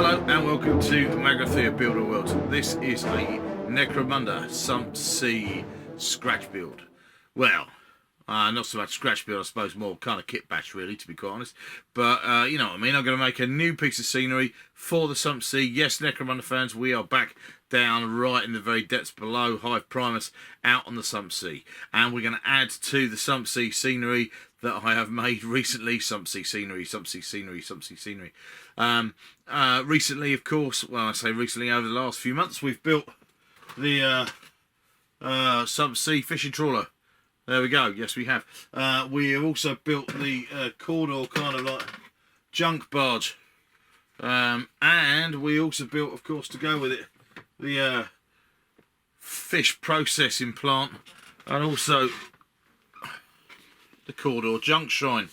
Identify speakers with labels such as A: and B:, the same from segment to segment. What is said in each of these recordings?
A: Hello and welcome to Magathea Builder World. This is a Necromunda Sump Sea scratch build. Well, not so much scratch build, I suppose, more kind of kitbash really, to be quite honest. But you know what I mean, I'm going to make a new piece of scenery for the Sump Sea. Yes, Necromunda fans, we are back down right in the very depths below Hive Primus out on the Sump Sea. And we're going to add to the Sump Sea scenery that I have made recently. Sump Sea scenery, Sump Sea scenery, Sump Sea scenery. Recently, of course, well, I say recently, over the last few months, we've built the Sump Sea fishing trawler. There we go. Yes, we have. We have also built the corridor kind of like junk barge. And we also built, of course, to go with it, the fish processing plant, and also the corridor junk shrine.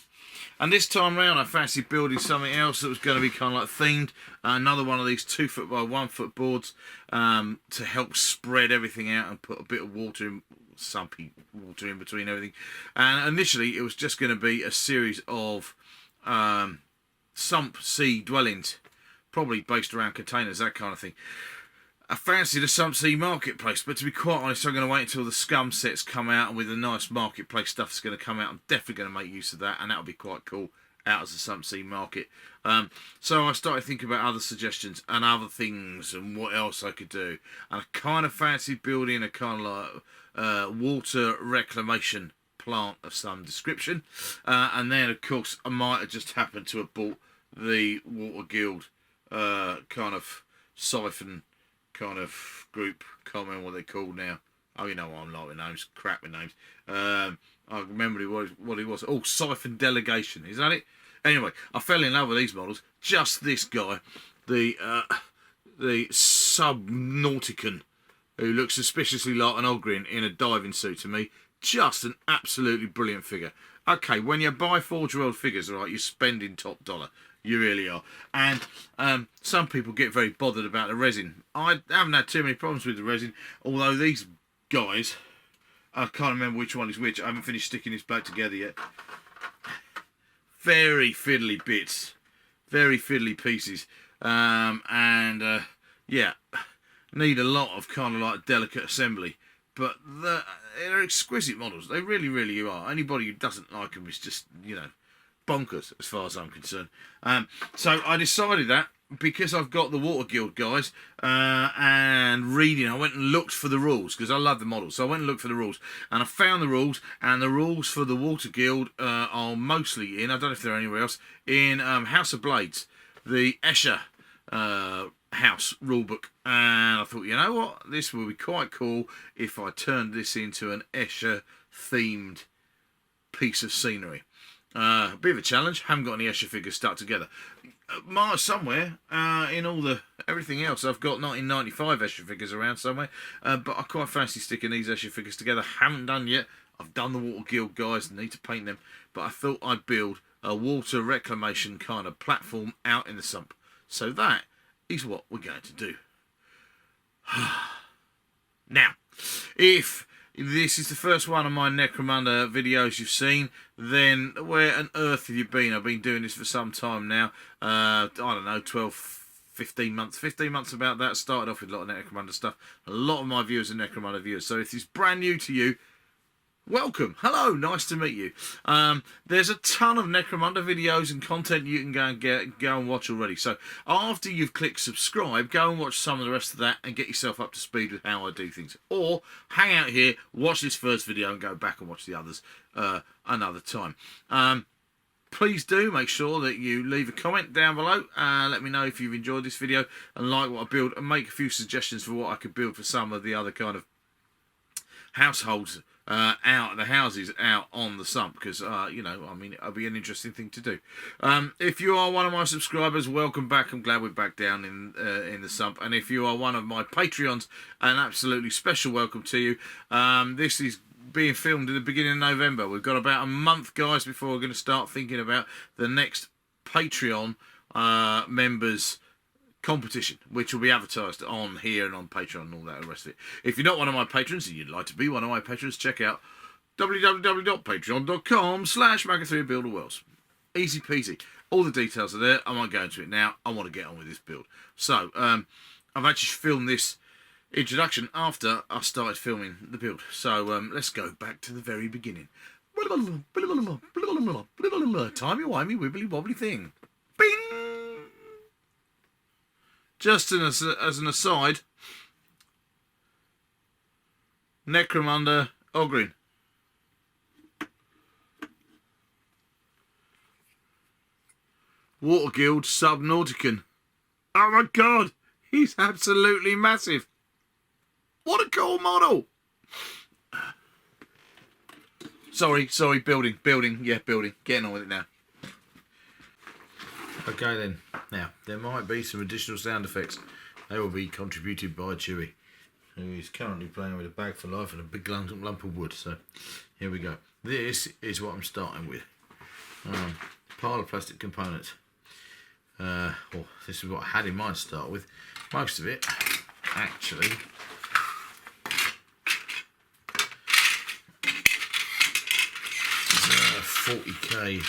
A: And this time round I fancied building something else that was going to be kind of like themed. Another one of these 2 foot by 1 foot boards to help spread everything out and put a bit of water in, sumpy water in between everything. And initially it was just going to be a series of Sump Sea dwellings, probably based around containers, that kind of thing. I fancy the Sump Sea marketplace, but to be quite honest, I'm going to wait until the scum sets come out, and with the nice marketplace stuff that's going to come out, I'm definitely going to make use of that, and that'll be quite cool out as a Sump Sea market. So I started thinking about other suggestions and other things and what else I could do, and I kind of fancied building a kind of like water reclamation plant of some description, and then of course I might have just happened to have bought the Water Guild kind of siphon kind of group. Can't remember what they're called now. Oh, you know what I'm like with names, crap with names. I remember what it was. Oh, Siphon Delegation, is that it? Anyway, I fell in love with these models. Just this guy, the Subnautican, who looks suspiciously like an Ogrin in a diving suit to me. Just an absolutely brilliant figure. Okay, when you buy Forge World figures, all right, you're spending top dollar. You really are. And some people get very bothered about the resin. I haven't had too many problems with the resin, although these guys, I can't remember which one is which. I haven't finished sticking this back together yet. Very fiddly bits. Very fiddly pieces. Yeah, need a lot of kind of like delicate assembly. But they're exquisite models. They really, really are. Anybody who doesn't like them is just, you know, bonkers as far as I'm concerned. So I decided that because I've got the Water Guild guys and reading, I went and looked for the rules because I love the models. So I went and looked for the rules and I found the rules, and the rules for the Water Guild are mostly in, I don't know if they're anywhere else, in House of Blades, the Escher house rulebook. And I thought, you know what, this will be quite cool if I turned this into an Escher themed piece of scenery. A bit of a challenge. Haven't got any Escher figures stuck together. Somewhere in all the everything else, I've got 1995 Escher figures around somewhere. But I quite fancy sticking these Escher figures together. Haven't done yet. I've done the Water Guild guys. Need to paint them. But I thought I'd build a water reclamation kind of platform out in the sump. So that is what we're going to do. Now, if this is the first one of my Necromunda videos you've seen, then where on earth have you been? I've been doing this for some time now. I don't know, 12, 15 months. 15 months about that. Started off with a lot of Necromunda stuff. A lot of my viewers are Necromunda viewers. So if it's brand new to you, welcome. Hello, nice to meet you. There's a ton of Necromunda videos and content you can go and watch already. So after you've clicked subscribe, go and watch some of the rest of that and get yourself up to speed with how I do things. Or hang out here, watch this first video and go back and watch the others another time. Please do make sure that you leave a comment down below. Let me know if you've enjoyed this video and like what I build, and make a few suggestions for what I could build for some of the other kind of households out the houses out on the sump, because you know, I mean, it'll be an interesting thing to do. If you are one of my subscribers, welcome back. I'm glad we're back down in the sump. And if you are one of my Patreons, an absolutely special welcome to you. This is being filmed in the beginning of November. We've got about a month, guys, before we're going to start thinking about the next Patreon members competition, which will be advertised on here and on Patreon and all that, the rest of it. If you're not one of my patrons and you'd like to be one of my patrons, check out www.patreon.com/Magathea Builder Worlds. Easy peasy. All the details are there. I won't go into it now. I want to get on with this build. So, I've actually filmed this introduction after I started filming the build. So, let's go back to the very beginning. Timey-wimey, wibbly-wobbly thing. Bing! Just as an aside, Necromunda Ogrin. Water Guild Subnauticon. Oh my god, he's absolutely massive. What a cool model. Sorry, building. Yeah, building. Getting on with it now. Okay then, now, there might be some additional sound effects. They will be contributed by Chewy, who is currently playing with a bag for life and a big lump of wood. So, here we go. This is what I'm starting with. Pile of plastic components. Well, this is what I had in mind to start with. Most of it, actually, is a 40k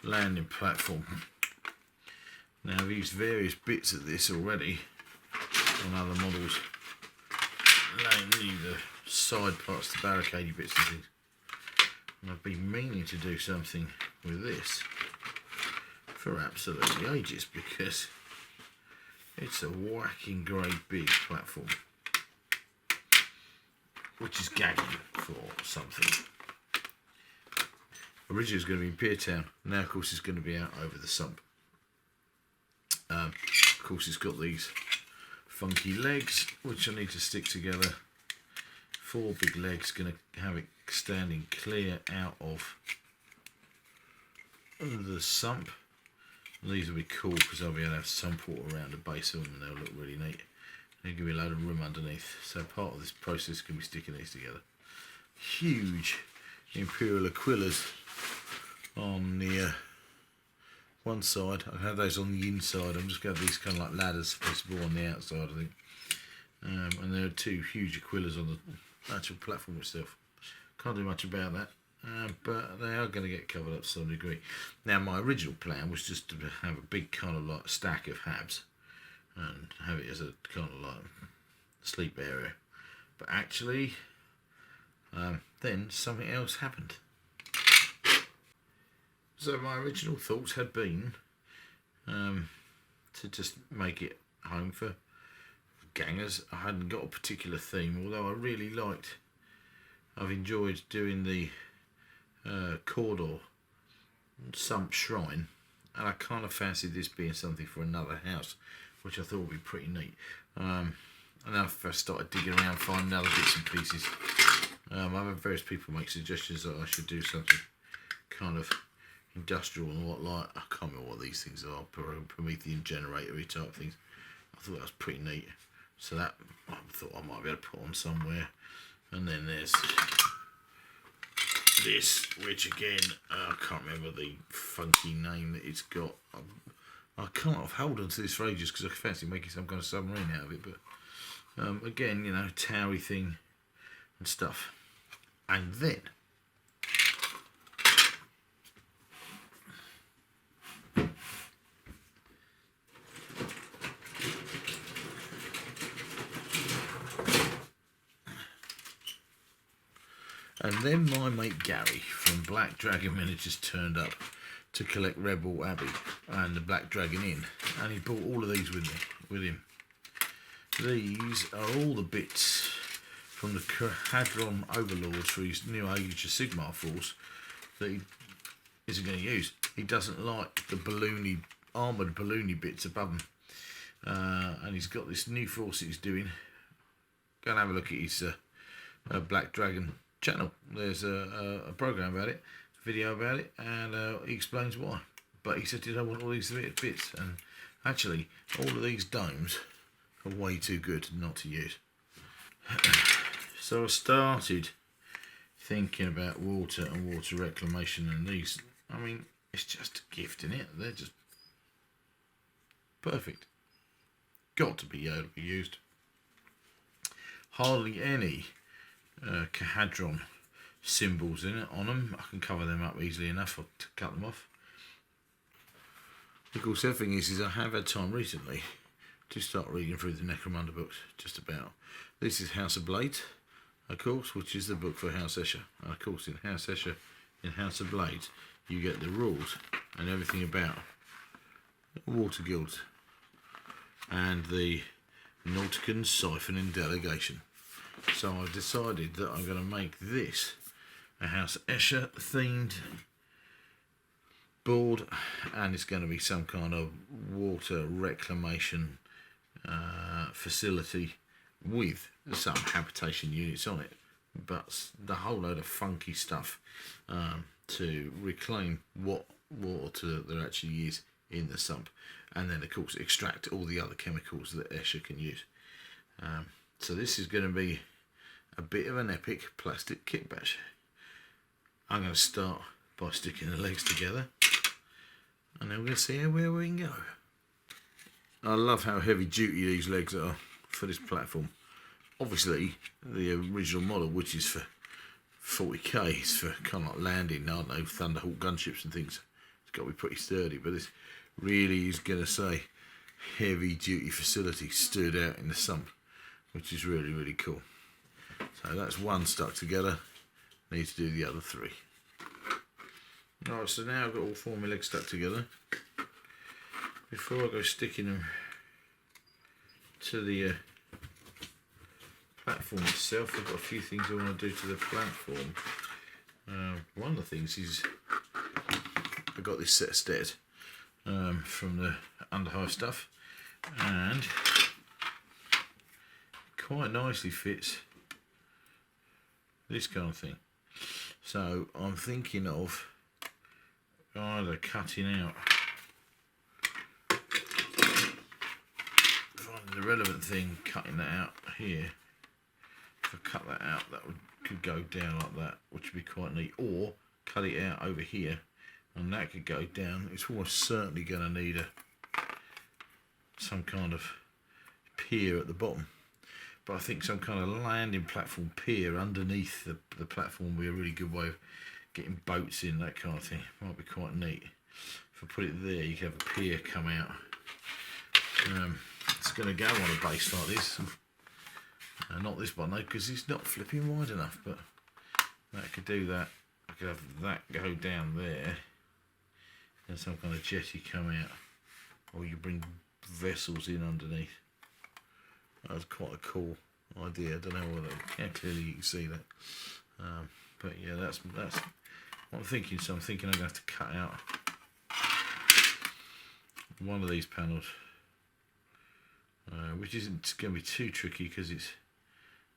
A: landing platform. Now I've used various bits of this already on other models, mainly the side parts, the barricadey bits and things. And I've been meaning to do something with this for absolutely ages because it's a whacking great big platform, which is gagging for something. Originally it was going to be in Piertown, now of course it's going to be out over the sump. Of course it's got these funky legs which I need to stick together. 4 big legs, going to have it standing clear out of the sump. These will be cool because I'll be able to have sump water around the base of them and they'll look really neat. They'll give me a load of room underneath. So part of this process can be sticking these together. Huge Imperial Aquillas on the one side. I have those on the inside. I'm just going to have these kind of like ladders visible on the outside, I think. And there are 2 huge Aquillas on the actual platform itself. Can't do much about that. But they are going to get covered up to some degree. Now my original plan was just to have a big kind of like stack of habs and have it as a kind of like sleep area. But actually, then something else happened. So my original thoughts had been to just make it home for gangers. I hadn't got a particular theme, although I've enjoyed doing the Cawdor Sump Shrine, and I kind of fancied this being something for another house, which I thought would be pretty neat. And I first started digging around, finding other bits and pieces. I've had various people make suggestions that I should do something kind of industrial and what, like, I can't remember what these things are, Promethean generator-y type things. I thought that was pretty neat, so that I thought I might be able to put on somewhere. And then there's this, which again, I can't remember the funky name that it's got. I can't have held on to this for ages because I fancy making some kind of submarine out of it, but again, you know, towery thing and stuff. And then my mate Gary from Black Dragon Miniatures turned up to collect Rebel Abbey and the Black Dragon Inn, and he brought all of these with him. These are all the bits from the Hadron Overlords for his new Age of Sigmar force that he isn't going to use. He doesn't like the armoured balloony bits above him, and he's got this new force that he's doing. Go and have a look at his Black Dragon channel. There's a program about it, a video about it, and he explains why. But he said, "Did I want all these bits?" And actually, all of these domes are way too good not to use. So I started thinking about water and water reclamation, and these, I mean, it's just a gift, isn't it? They're just perfect. Got to be able to be used. Hardly any Hadron symbols in it on them. I can cover them up easily enough to cut them off. Of course, the other thing is I have had time recently to start reading through the Necromunda books, just about. This is House of Blades, of course, which is the book for House Escher. And of course, in House Escher, in House of Blades, you get the rules and everything about water guilds and the Nautican siphoning delegation. So I've decided that I'm going to make this a House Escher themed board, and it's going to be some kind of water reclamation facility with some habitation units on it, but the whole load of funky stuff to reclaim what water there actually is in the sump, and then of course extract all the other chemicals that Escher can use. So this is going to be a bit of an epic plastic kitbash. I'm going to start by sticking the legs together, and then we're going to see where we can go. I love how heavy duty these legs are for this platform. Obviously, the original model, which is for 40k, is for kind of like landing, I don't know, Thunderhawk gunships and things. It's got to be pretty sturdy, but this really is going to say heavy duty facility stood out in the sump, which is really, really cool. So that's one stuck together. Need to do the other three. Alright, so now I've got all four of my legs stuck together. Before I go sticking them to the platform itself, I've got a few things I want to do to the platform. One of the things is I got this set of stairs from the Underhive stuff, and quite nicely fits this kind of thing. So I'm thinking of either cutting out, finding the relevant thing, cutting that out here. If I cut that out, that could go down like that, which would be quite neat, or cut it out over here and that could go down. It's almost certainly going to need some kind of pier at the bottom, but I think some kind of landing platform pier underneath the platform would be a really good way of getting boats in, that kind of thing. Might be quite neat. If I put it there, you can have a pier come out. It's going to go on a base like this. Not this one though, because it's not flipping wide enough, but that could do that. I could have that go down there and some kind of jetty come out, or you bring vessels in underneath. That was quite a cool idea. I don't know how clearly you can see that, but yeah, that's what I'm thinking. So I'm thinking I'm going to have to cut out one of these panels, which isn't going to be too tricky because it's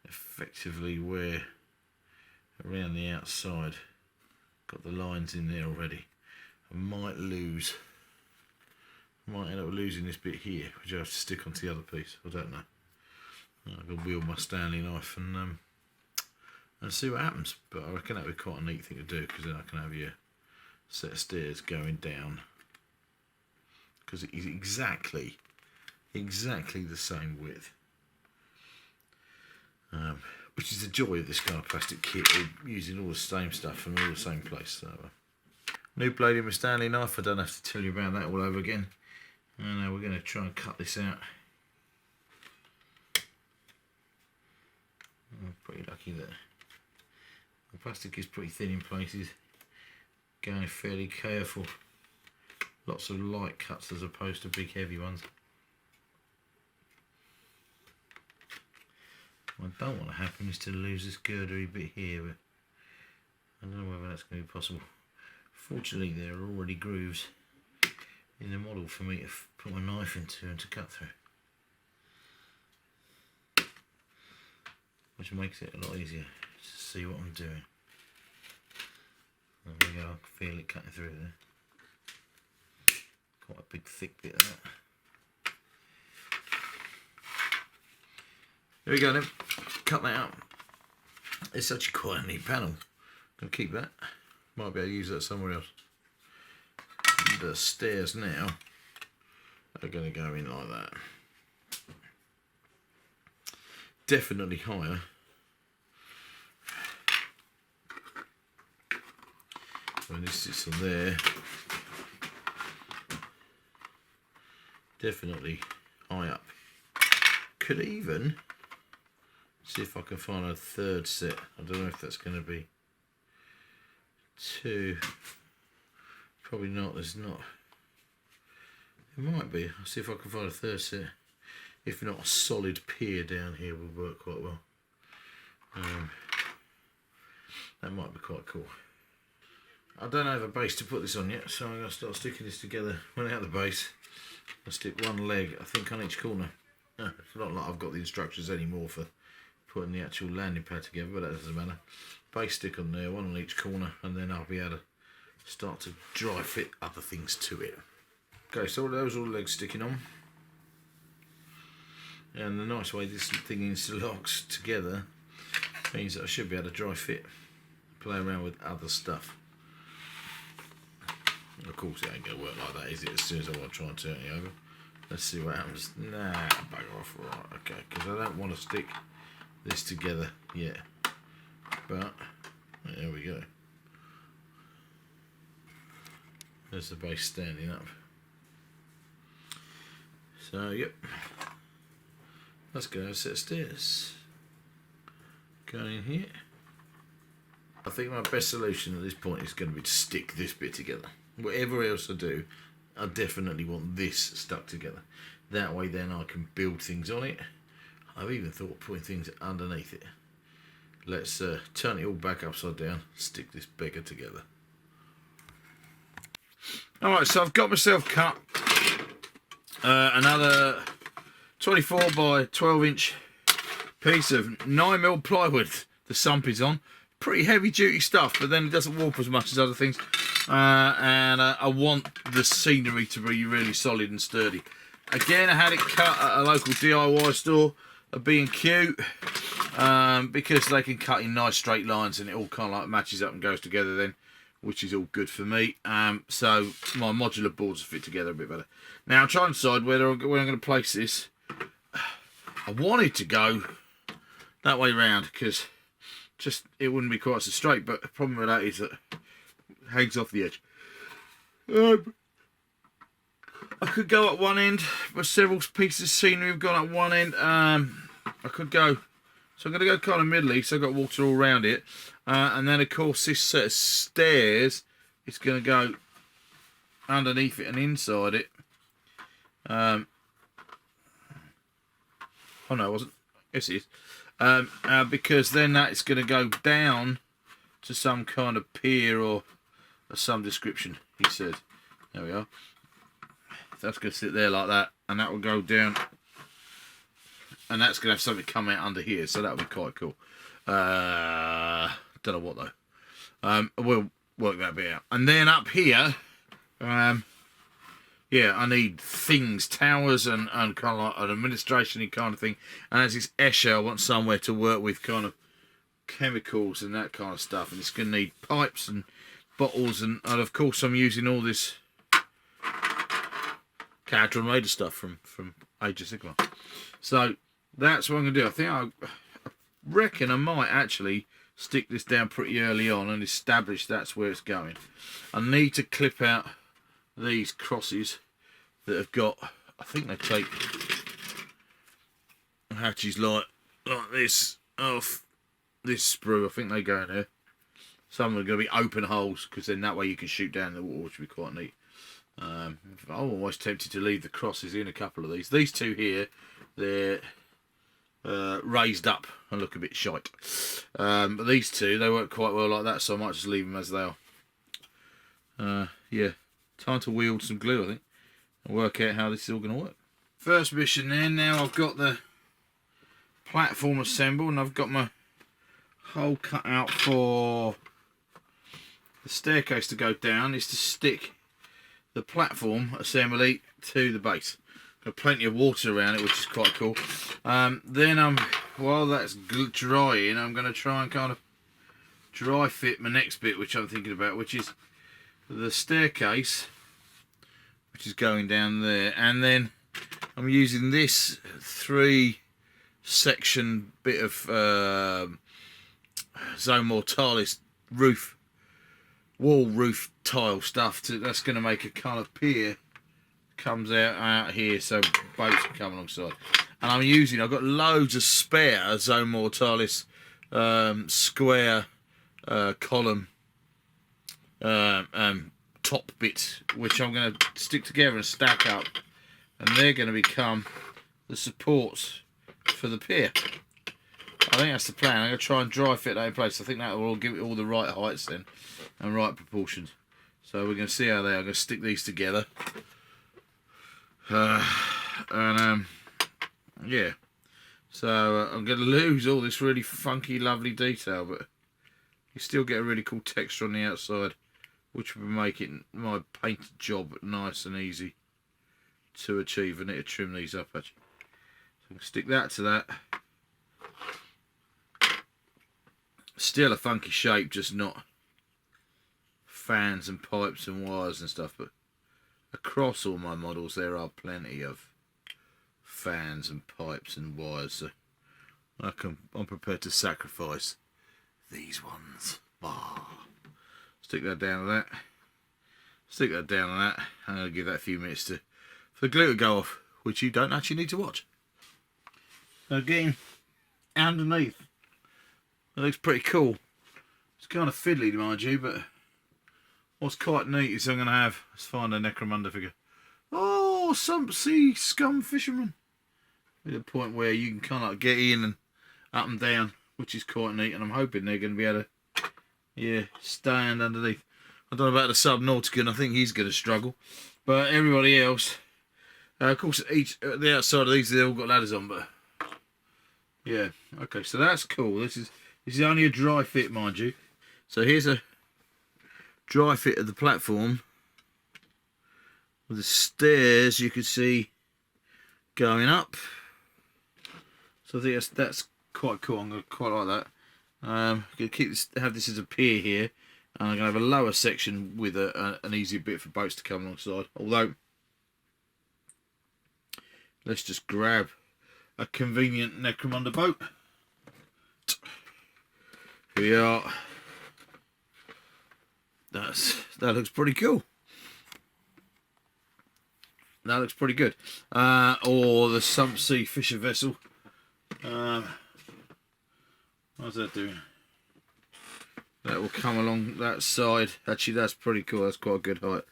A: effectively where around the outside, got the lines in there already. I might end up losing this bit here, which I have to stick onto the other piece. I don't know. I'm going to wield my Stanley knife and see what happens. But I reckon that would be quite a neat thing to do, because then I can have your set of stairs going down, because it is exactly the same width. Which is the joy of this kind of plastic kit, using all the same stuff from all the same place. So, new blade in my Stanley knife. I don't have to tell you about that all over again. And now we're going to try and cut this out. I'm pretty lucky that the plastic is pretty thin in places. Going fairly careful. Lots of light cuts as opposed to big heavy ones. What I don't want to happen is to lose this girdery bit here, but I don't know whether that's going to be possible. Fortunately, there are already grooves in the model for me to put my knife into and to cut through, which makes it a lot easier to see what I'm doing. There we go, I can feel it cutting through there. Quite a big thick bit of that. There we go then, cut that out. It's actually quite a neat panel. Gonna keep that. Might be able to use that somewhere else. The stairs now are gonna go in like that. Definitely higher. When this sits on there, definitely high up. Could even see if I can find a third set. I don't know if that's going to be two. Probably not. There's not. It might be. I'll see if I can find a third set. If not, a solid pier down here would work quite well. That might be quite cool. I don't have a base to put this on yet, so I'm going to start sticking this together. When out the base, I'll stick one leg, I think, on each corner. No, it's not like I've got the instructions anymore for putting the actual landing pad together, but that doesn't matter. Base stick on there, one on each corner, and then I'll be able to start to dry fit other things to it. Okay, so those are all the legs sticking on. And the nice way this thing interlocks together means that I should be able to dry fit, play around with other stuff. Of course it ain't going to work like that, is it? As soon as I want to try and turn it over. Let's see what happens. Nah, bugger off. Right, okay, because I don't want to stick this together yet. But, there we go. There's the base standing up. So, yep. Let's go a set of stairs. Going in here. I think my best solution at this point is going to be to stick this bit together. Whatever else I do, I definitely want this stuck together. That way then I can build things on it. I've even thought of putting things underneath it. Let's turn it all back upside down, stick this beggar together. Alright, so I've got myself cut another 24 by 12 inch piece of 9mm plywood the sump is on. Pretty heavy duty stuff, but then it doesn't warp as much as other things. And I want the scenery to be really solid and sturdy. Again, I had it cut at a local DIY store, a B&Q, because they can cut in nice straight lines and it all kind of like matches up and goes together then, which is all good for me. So my modular boards fit together a bit better. Now I'm trying to decide where I'm going to place this. I wanted to go that way round because just it wouldn't be quite so straight, but the problem with that is that it hangs off the edge. I could go at one end, but several pieces of scenery have gone at one end. I could go, so I'm going to go kind of middly, so I've got water all around it. And then of course this set of stairs is going to go underneath it and inside it. Oh no, it wasn't. Yes it is. Because then that's going to go down to some kind of pier or some description, he said. There we are. That's going to sit there like that, and that will go down, and that's going to have something come out under here, so that will be quite cool. Don't know what though. We'll work that bit out. And then up here, yeah, I need things, towers, and kind of like an administration kind of thing. And as it's Escher, I want somewhere to work with kind of chemicals and that kind of stuff. And it's going to need pipes and bottles, and of course I'm using all this Character and Raider stuff from Age of Sigmar. So that's what I'm going to do. I think I reckon I might actually stick this down pretty early on and establish that's where it's going. I need to clip out these crosses that have got, I think they take hatches like this off this sprue. I think they go in there. Some of them are going to be open holes because then that way you can shoot down the water, which would be quite neat. I'm almost tempted to leave the crosses in a couple of these. These two here, they're raised up and look a bit shite. But these two, they work quite well like that, so I might just leave them as they are. Yeah, time to wield some glue, I think, and work out how this is all going to work. First mission there. Now I've got the platform assembled and I've got my hole cut out for the staircase to go down. Is to stick the platform assembly to the base. Got plenty of water around it, which is quite cool. Then while that's drying, I'm going to try and kind of dry fit my next bit, which I'm thinking about, which is the staircase, which is going down there. And then I'm using this 3-section bit of Zone Mortalis wall roof tile stuff. That's going to make a kind of pier comes out here so boats can come alongside. And I've got loads of spare Zone Mortalis square column top bits, which I'm going to stick together and stack up, and they're going to become the supports for the pier. I think that's the plan. I'm going to try and dry fit that in place. I think that will all give it all the right heights then and right proportions. So we're going to see how they are. I'm going to stick these together. Yeah. So I'm going to lose all this really funky, lovely detail, but you still get a really cool texture on the outside, which will make it my painted job nice and easy to achieve. I need to trim these up actually. So I'm going to stick that to that. Still a funky shape, just not fans and pipes and wires and stuff, but across all my models there are plenty of fans and pipes and wires, so I'm prepared to sacrifice these ones. Stick that down to that. Stick that down to that. I'm going to give that a few minutes for the glue to go off, which you don't actually need to watch. Again, underneath, it looks pretty cool. It's kind of fiddly, mind you, but what's quite neat is I'm going to have, let's find a Necromunda figure. Oh, Sump Sea scum fisherman. At a point where you can kind of get in and up and down, which is quite neat, and I'm hoping they're going to be able to, stand underneath. I don't know about the Subnauticon, I think he's going to struggle, but everybody else, of course, the outside of these, they've all got ladders on, but yeah, okay, so that's cool. This is only a dry fit, mind you. So here's a dry fit of the platform with the stairs you can see going up. So I think that's quite cool. I'm going to quite like that. I'm going to have this as a pier here, and I'm going to have a lower section with an easy bit for boats to come alongside. Although, let's just grab a convenient Necromunda boat. Here we are. That looks pretty cool. That looks pretty good. Or the Sump Sea fisher vessel. How's that doing? That will come along that side. Actually, that's pretty cool. That's quite a good height.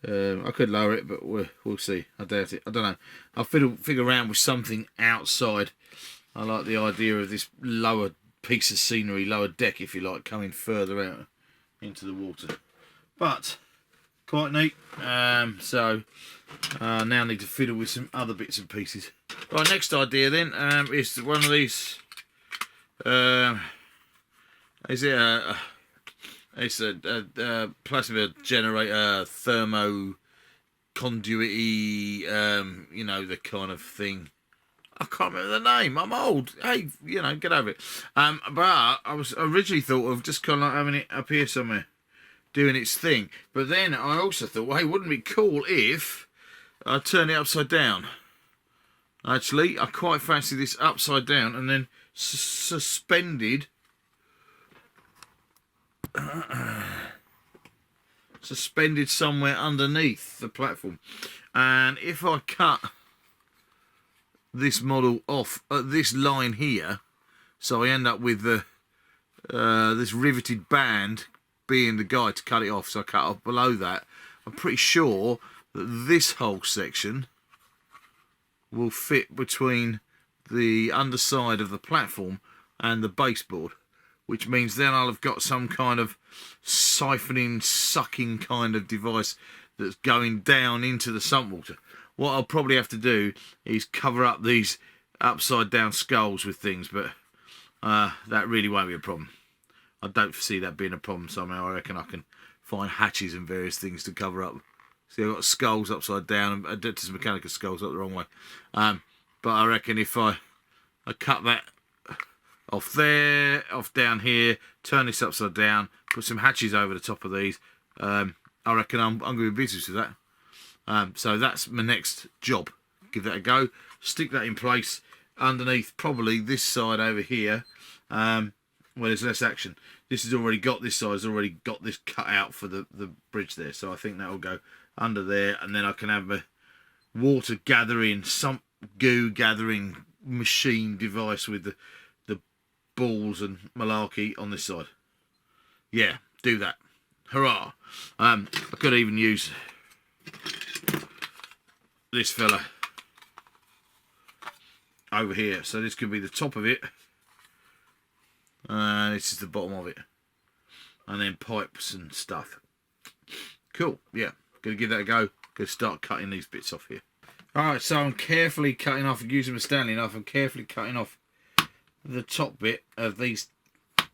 A: I could lower it, but we'll see. I doubt it. I don't know. I'll figure around with something outside. I like the idea of this lower piece of scenery, lower deck, if you like, coming further out into the water. But quite neat. So now I need to fiddle with some other bits and pieces. Right, next idea then is one of these. It's a plasma generator, thermo conduity, you know, the kind of thing. I can't remember the name. I'm old. Hey, you know, get over it. But I was originally thought of just kind of like having it up here somewhere, doing its thing. But then I also thought, well, hey, wouldn't it be cool if I turn it upside down? Actually, I quite fancy this upside down and then suspended. Suspended somewhere underneath the platform. And if I cut this model off at this line here, so I end up with the this riveted band being the guide to cut it off, so I cut off below that, I'm pretty sure that this whole section will fit between the underside of the platform and the baseboard, which means then I'll have got some kind of siphoning, sucking kind of device that's going down into the sump water. What I'll probably have to do is cover up these upside down skulls with things, but that really won't be a problem. I don't foresee that being a problem somehow. I reckon I can find hatches and various things to cover up. See, I've got skulls upside down, and Adeptus Mechanica skulls up the wrong way. But I reckon if I cut that off there, off down here, turn this upside down, put some hatches over the top of these, I reckon I'm going to be busy with that. So that's my next job. Give that a go. Stick that in place underneath probably this side over here, where there's less action. This has already got this side, has already got this cut out for the bridge there. So I think that will go under there, and then I can have water gathering, sump goo gathering machine device with the balls and malarkey on this side. Yeah, do that. Hurrah. I could even use this fella over here. So this could be the top of it. This is the bottom of it. And then pipes and stuff. Cool, yeah. Gonna give that a go. Gonna start cutting these bits off here. Alright, so I'm carefully cutting off, using my Stanley knife, I'm carefully cutting off the top bit of these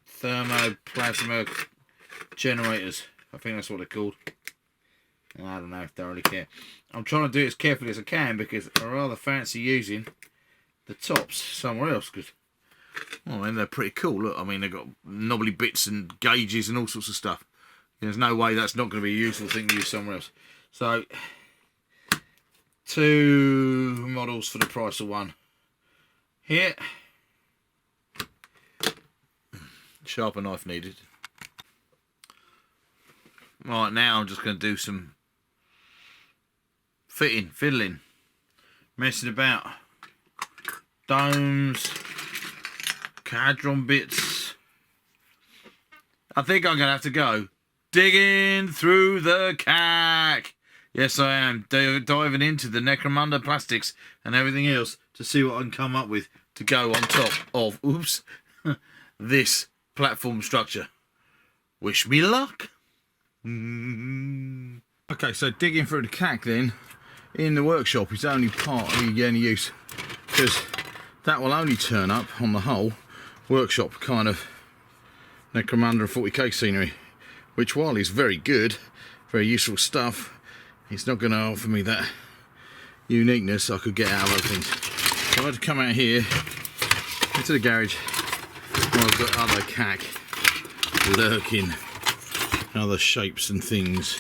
A: thermoplasma generators. I think that's what they're called. I don't know if they really care. I'm trying to do it as carefully as I can because I rather fancy using the tops somewhere else. Because, well, they're pretty cool. Look, I mean, they've got knobbly bits and gauges and all sorts of stuff. There's no way that's not going to be a useful thing to use somewhere else. So, 2 models for the price of 1. Here. Sharper knife needed. Right, now I'm just going to do some fiddling, messing about. Domes, cadron bits. I think I'm going to have to go digging through the cack. Yes, I am diving into the Necromunda plastics and everything else to see what I can come up with to go on top of, oops, this platform structure. Wish me luck. Okay, so digging through the cack then in the workshop is only partly any use because that will only turn up on the whole workshop kind of Necromunda and 40k scenery, which while is very good, very useful stuff, it's not going to offer me that uniqueness I could get out of other things. So I had to come out here into the garage where I've got other cack lurking, other shapes and things,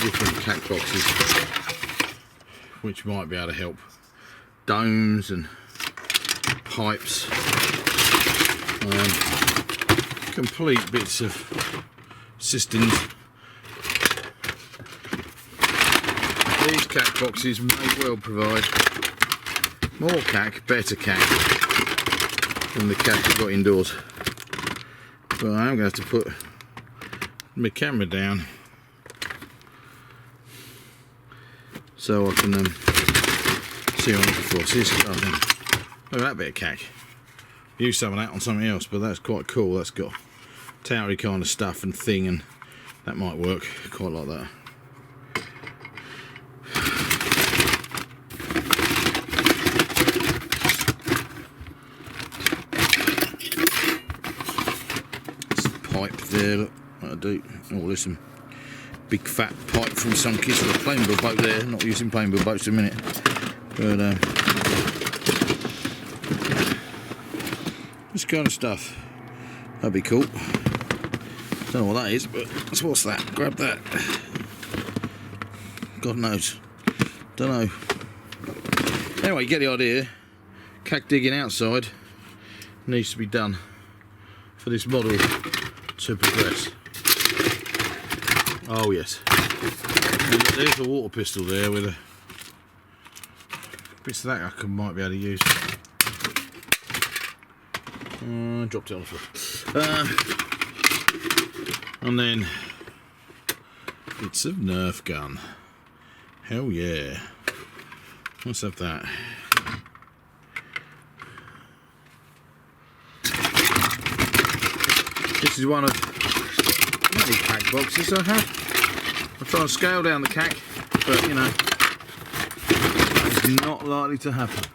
A: different cack boxes which might be able to help. Domes and pipes, complete bits of systems. These cack boxes may well provide more cack, better cack than the cack I've got indoors. But I'm going to have to put my camera down so I can see what I'm looking for. See this kind of thing. Look at that bit of cack. Use some of that on something else, but that's quite cool. That's got towery kind of stuff and thing, and that might work. Quite like that. Pipe there, look, that'll do. Oh, listen, big fat pipe from some kids with a plainboard boat there. Not using plainboard boats in a minute, but this kind of stuff, that'd be cool. Don't know what that is, but what's that? Grab that. God knows. Don't know. Anyway, you get the idea. Cack digging outside needs to be done for this model to progress. Oh yes. And there's a water pistol there with a bits of that I might be able to use. Dropped it on the floor. And then bits of Nerf gun. Hell yeah. Let's have that. This is one of many cack boxes I have. I'm trying to scale down the cack, but you know, it's not likely to happen.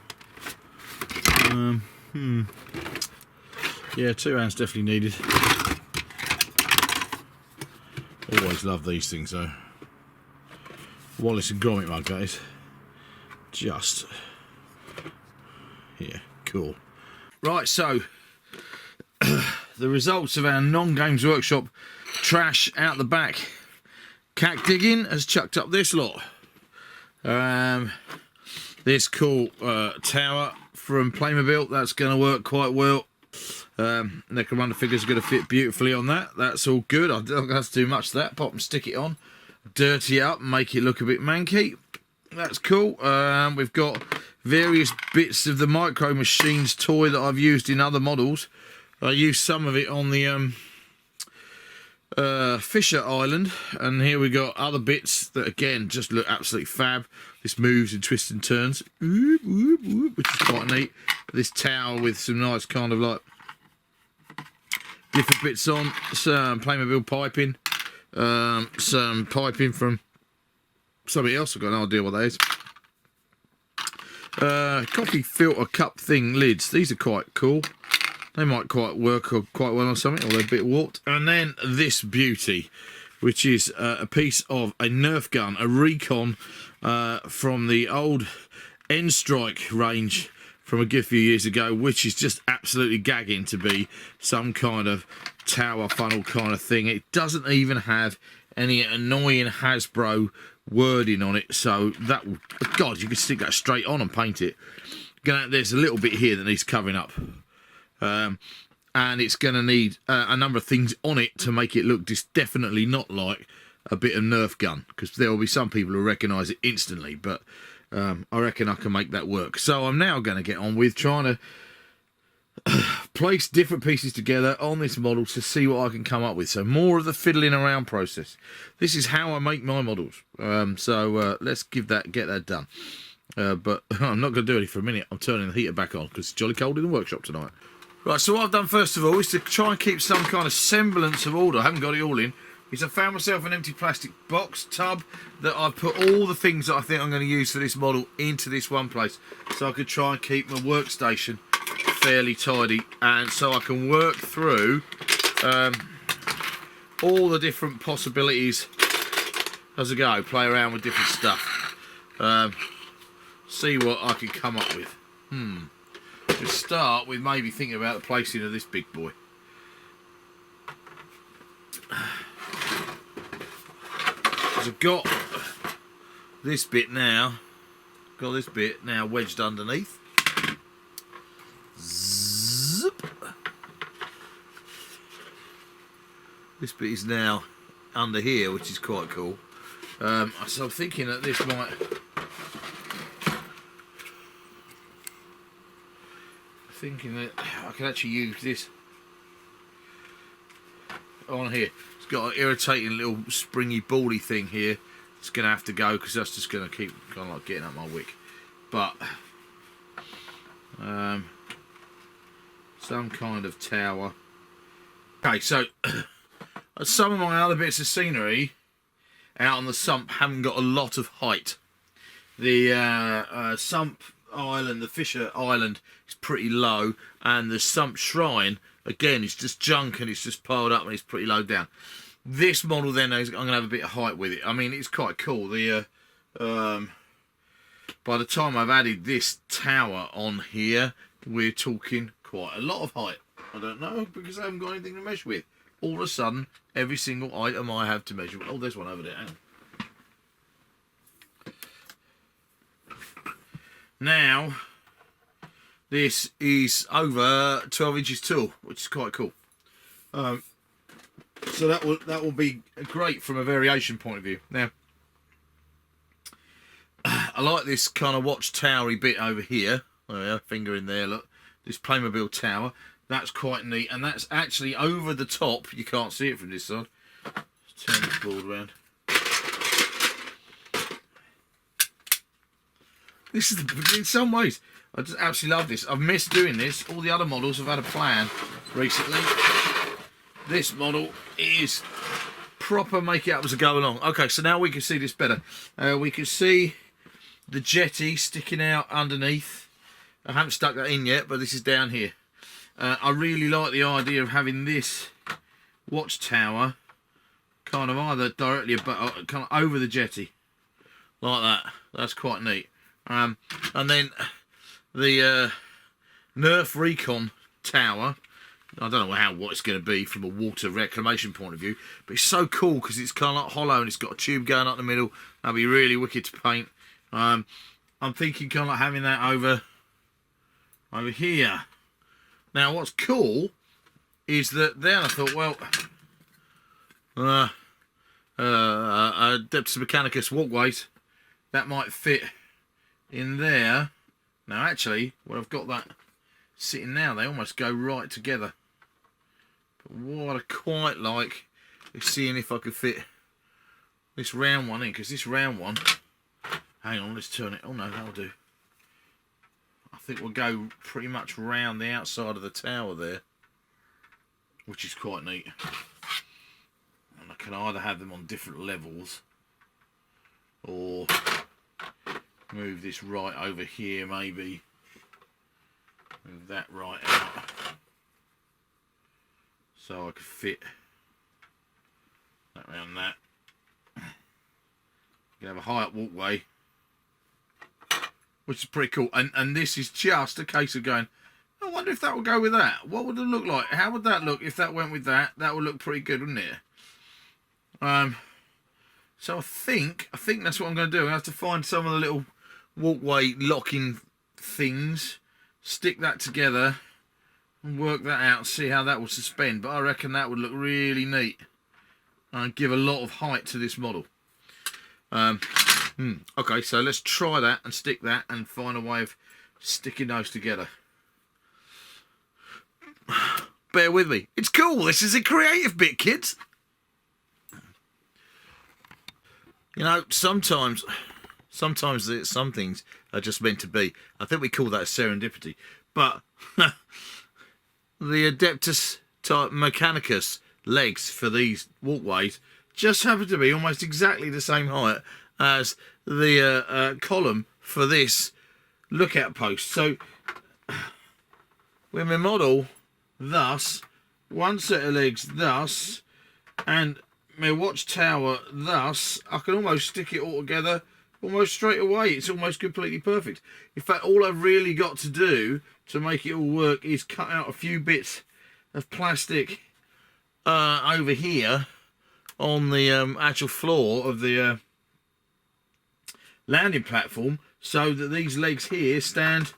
A: Yeah, 2 hands definitely needed. Always love these things though. Wallace and Gromit mug, that is. Just. Yeah, cool. Right, so the results of our non-games workshop trash out the back. Cack digging has chucked up this lot. This cool tower from Playmobil, that's going to work quite well. Necromunda figures are going to fit beautifully on that. That's all good. I don't have to do much of that. Pop and stick it on. dirty it up and make it look a bit manky. That's cool. We've got various bits of the Micro Machines toy that I've used in other models. I used some of it on the Fisher Island, and here we got other bits that again just look absolutely fab. This moves and twists and turns, which is quite neat. This tower with some nice kind of like different bits on, some Playmobil piping, some piping from something else. I've got no idea what that is. Coffee filter cup thing lids. These are quite cool. They might quite work quite well on something, although a bit warped. And then this beauty, which is a piece of a Nerf gun, a Recon from the old N-Strike range from a good few years ago, which is just absolutely gagging to be some kind of tower funnel kind of thing. It doesn't even have any annoying Hasbro wording on it, so that will, God, you can stick that straight on and paint it. There's a little bit here that needs covering up. And it's going to need a number of things on it to make it look just definitely not like a bit of Nerf gun, because there will be some people who recognise it instantly, but I reckon I can make that work. So I'm now going to get on with trying to place different pieces together on this model to see what I can come up with. So more of the fiddling around process. This is how I make my models. Let's get that done. But I'm not going to do it for a minute. I'm turning the heater back on because it's jolly cold in the workshop tonight. Right, so what I've done first of all is to try and keep some kind of semblance of order. I haven't got it all in. Is I found myself an empty plastic box tub that I've put all the things that I think I'm going to use for this model into this one place, so I could try and keep my workstation fairly tidy, and so I can work through all the different possibilities as I go, play around with different stuff, see what I can come up with. Just start with maybe thinking about the placing of this big boy. I've got this bit now, wedged underneath. Zip. This bit is now under here, which is quite cool. So I'm thinking that this might... Thinking that I can actually use this on here. It's got an irritating little springy baldy thing here. It's going to have to go because that's just going to keep kind of like getting up my wick. But some kind of tower. Okay, so some of my other bits of scenery out on the sump haven't got a lot of height. The Sump Island, the Fisher Island, is pretty low, and the Sump Shrine, again, is just junk and it's just piled up and it's pretty low down. This model then, I'm going to have a bit of height with it. I mean, it's quite cool. The by the time I've added this tower on here, we're talking quite a lot of height. I don't know, because I haven't got anything to measure with. All of a sudden, every single item I have to measure with. Oh, there's one over there. Hang on. Now, this is over 12 inches tall, which is quite cool. So that will be great from a variation point of view. Now, I like this kind of watchtowery bit over here. Oh yeah, finger in there, look. This Playmobil tower. That's quite neat, and that's actually over the top. You can't see it from this side. Let's turn this board around. This is in some ways, I just absolutely love this. I've missed doing this. All the other models have had a plan recently. This model is proper make it up as I go along. Okay, so now we can see this better. We can see the jetty sticking out underneath. I haven't stuck that in yet, but this is down here. I really like the idea of having this watchtower kind of either directly above, kind of over the jetty, like that. That's quite neat. And then the Nerf Recon tower. I don't know what it's going to be from a water reclamation point of view, but it's so cool because it's kind of like hollow and it's got a tube going up the middle. That'd be really wicked to paint. I'm thinking kind of like having that over here. Now, what's cool is that then I thought, well, Adeptus Mechanicus walkways, that might fit in there. Now actually, where I've got that sitting now, they almost go right together. But what I quite like is seeing if I could fit this round one in, because this round one, hang on, let's turn it. Oh no, that'll do. I think we'll go pretty much round the outside of the tower there, which is quite neat. And I can either have them on different levels or move this right over here, maybe move that right out so I could fit that around that. You can have a high up walkway, which is pretty cool, and this is just a case of going, I wonder if that would go with that. What would it look like? How would that look if that went with that? That would look pretty good, wouldn't it? So I think that's what I'm going to do. I have to find some of the little walkway locking things, stick that together, and work that out and see how that will suspend. But I reckon that would look really neat and give a lot of height to this model. Okay, so let's try that and stick that and find a way of sticking those together. Bear with me. It's cool. This is a creative bit, kids. You know, sometimes some things are just meant to be. I think we call that serendipity. But the Adeptus type Mechanicus legs for these walkways just happen to be almost exactly the same height as the column for this lookout post. So when we model thus, one set of legs thus, and my watchtower thus, I can almost stick it all together almost straight away. It's almost completely perfect. In fact, all I've really got to do to make it all work is cut out a few bits of plastic over here on the actual floor of the landing platform, so that these legs here stand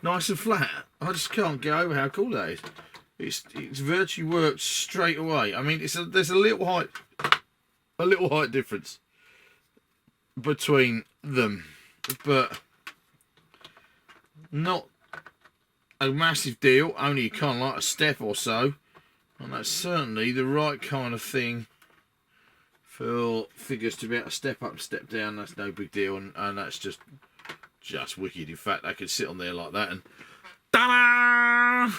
A: nice and flat. I just can't get over how cool that is. It's virtually worked straight away. I mean, there's a little height difference between them, but not a massive deal. Only kind of like a step or so, and that's certainly the right kind of thing for figures to be able to step up, step down. That's no big deal, and that's just wicked. In fact, I could sit on there like that and ta-da!